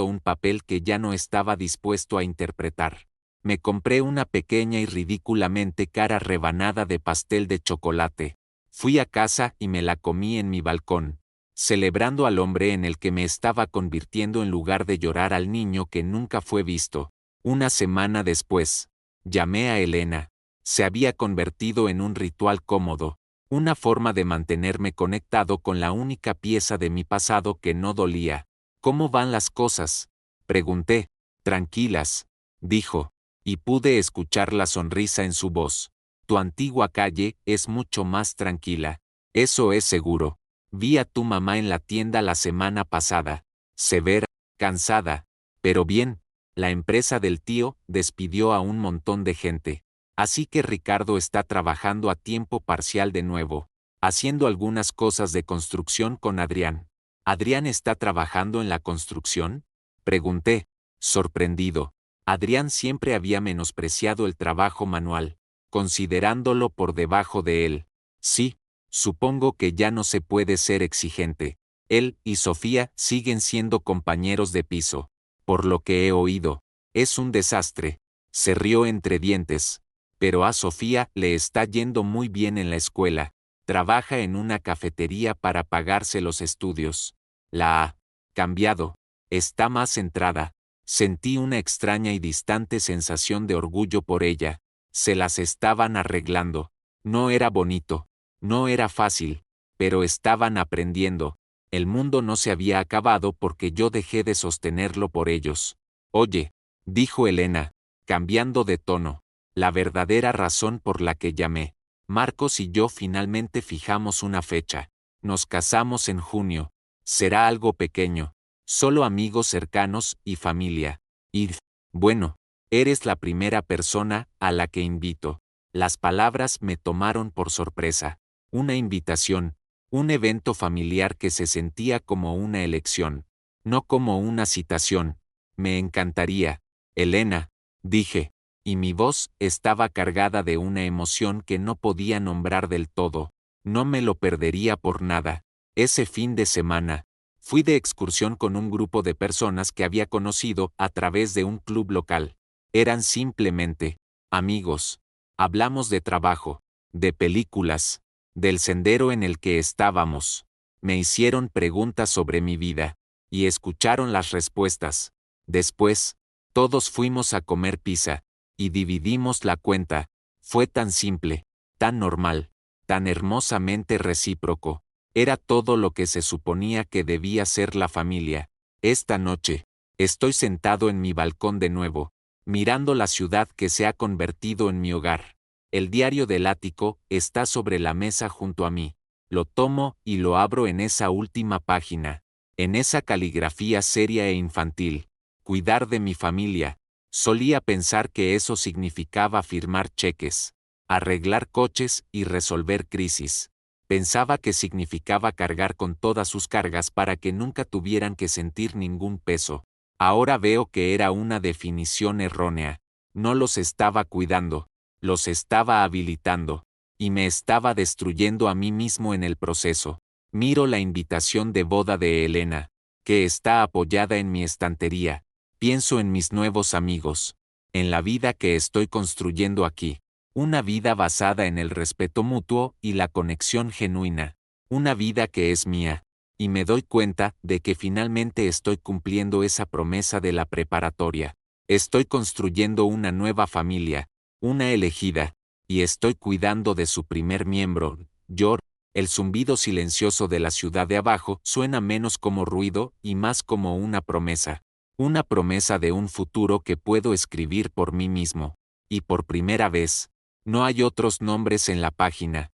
un papel que ya no estaba dispuesto a interpretar. Me compré una pequeña y ridículamente cara rebanada de pastel de chocolate. Fui a casa y me la comí en mi balcón. celebrando al hombre en el que me estaba convirtiendo en lugar de llorar al niño que nunca fue visto. Una semana después, llamé a Elena. Se había convertido en un ritual cómodo, una forma de mantenerme conectado con la única pieza de mi pasado que no dolía. ¿Cómo van las cosas?, pregunté. Tranquilas, dijo, y pude escuchar la sonrisa en su voz. Tu antigua calle es mucho más tranquila. Eso es seguro. Vi a tu mamá en la tienda la semana pasada. Severa, cansada. Pero bien, la empresa del tío despidió a un montón de gente. Así que Ricardo está trabajando a tiempo parcial de nuevo, haciendo algunas cosas de construcción con Adrián. ¿Adrián está trabajando en la construcción?, pregunté, sorprendido. Adrián siempre había menospreciado el trabajo manual, considerándolo por debajo de él. Sí, supongo que ya no se puede ser exigente. Él y Sofía siguen siendo compañeros de piso. Por lo que he oído, es un desastre. Se rió entre dientes. Pero a Sofía le está yendo muy bien en la escuela. Trabaja en una cafetería para pagarse los estudios. La ha cambiado. Está más centrada. Sentí una extraña y distante sensación de orgullo por ella. Se las estaban arreglando. No era bonito. No era fácil. Pero estaban aprendiendo. El mundo no se había acabado porque yo dejé de sostenerlo por ellos. Oye, dijo Elena, cambiando de tono. La verdadera razón por la que llamé. Marcos y yo finalmente fijamos una fecha. Nos casamos en junio. Será algo pequeño. Solo amigos cercanos y familia. Y, bueno, eres la primera persona a la que invito. Las palabras me tomaron por sorpresa. Una invitación, un evento familiar que se sentía como una elección, no como una citación. Me encantaría, Elena, dije, y mi voz estaba cargada de una emoción que no podía nombrar del todo. No me lo perdería por nada. Ese fin de semana, fui de excursión con un grupo de personas que había conocido a través de un club local. Eran simplemente amigos. Hablamos de trabajo, de películas, del sendero en el que estábamos. Me hicieron preguntas sobre mi vida, y escucharon las respuestas. Después, todos fuimos a comer pizza, y dividimos la cuenta. Fue tan simple, tan normal, tan hermosamente recíproco. Era todo lo que se suponía que debía ser la familia. Esta noche, estoy sentado en mi balcón de nuevo, mirando la ciudad que se ha convertido en mi hogar. El diario del ático está sobre la mesa junto a mí. Lo tomo y lo abro en esa última página, en esa caligrafía seria e infantil. Cuidar de mi familia. Solía pensar que eso significaba firmar cheques, arreglar coches y resolver crisis. Pensaba que significaba cargar con todas sus cargas para que nunca tuvieran que sentir ningún peso. Ahora veo que era una definición errónea. No los estaba cuidando, los estaba habilitando, y me estaba destruyendo a mí mismo en el proceso. Miro la invitación de boda de Elena, que está apoyada en mi estantería. Pienso en mis nuevos amigos, en la vida que estoy construyendo aquí. Una vida basada en el respeto mutuo y la conexión genuina. Una vida que es mía. Y me doy cuenta de que finalmente estoy cumpliendo esa promesa de la preparatoria. Estoy construyendo una nueva familia, una elegida, y estoy cuidando de su primer miembro, Yor. El zumbido silencioso de la ciudad de abajo suena menos como ruido y más como una promesa. Una promesa de un futuro que puedo escribir por mí mismo. Y por primera vez, no hay otros nombres en la página.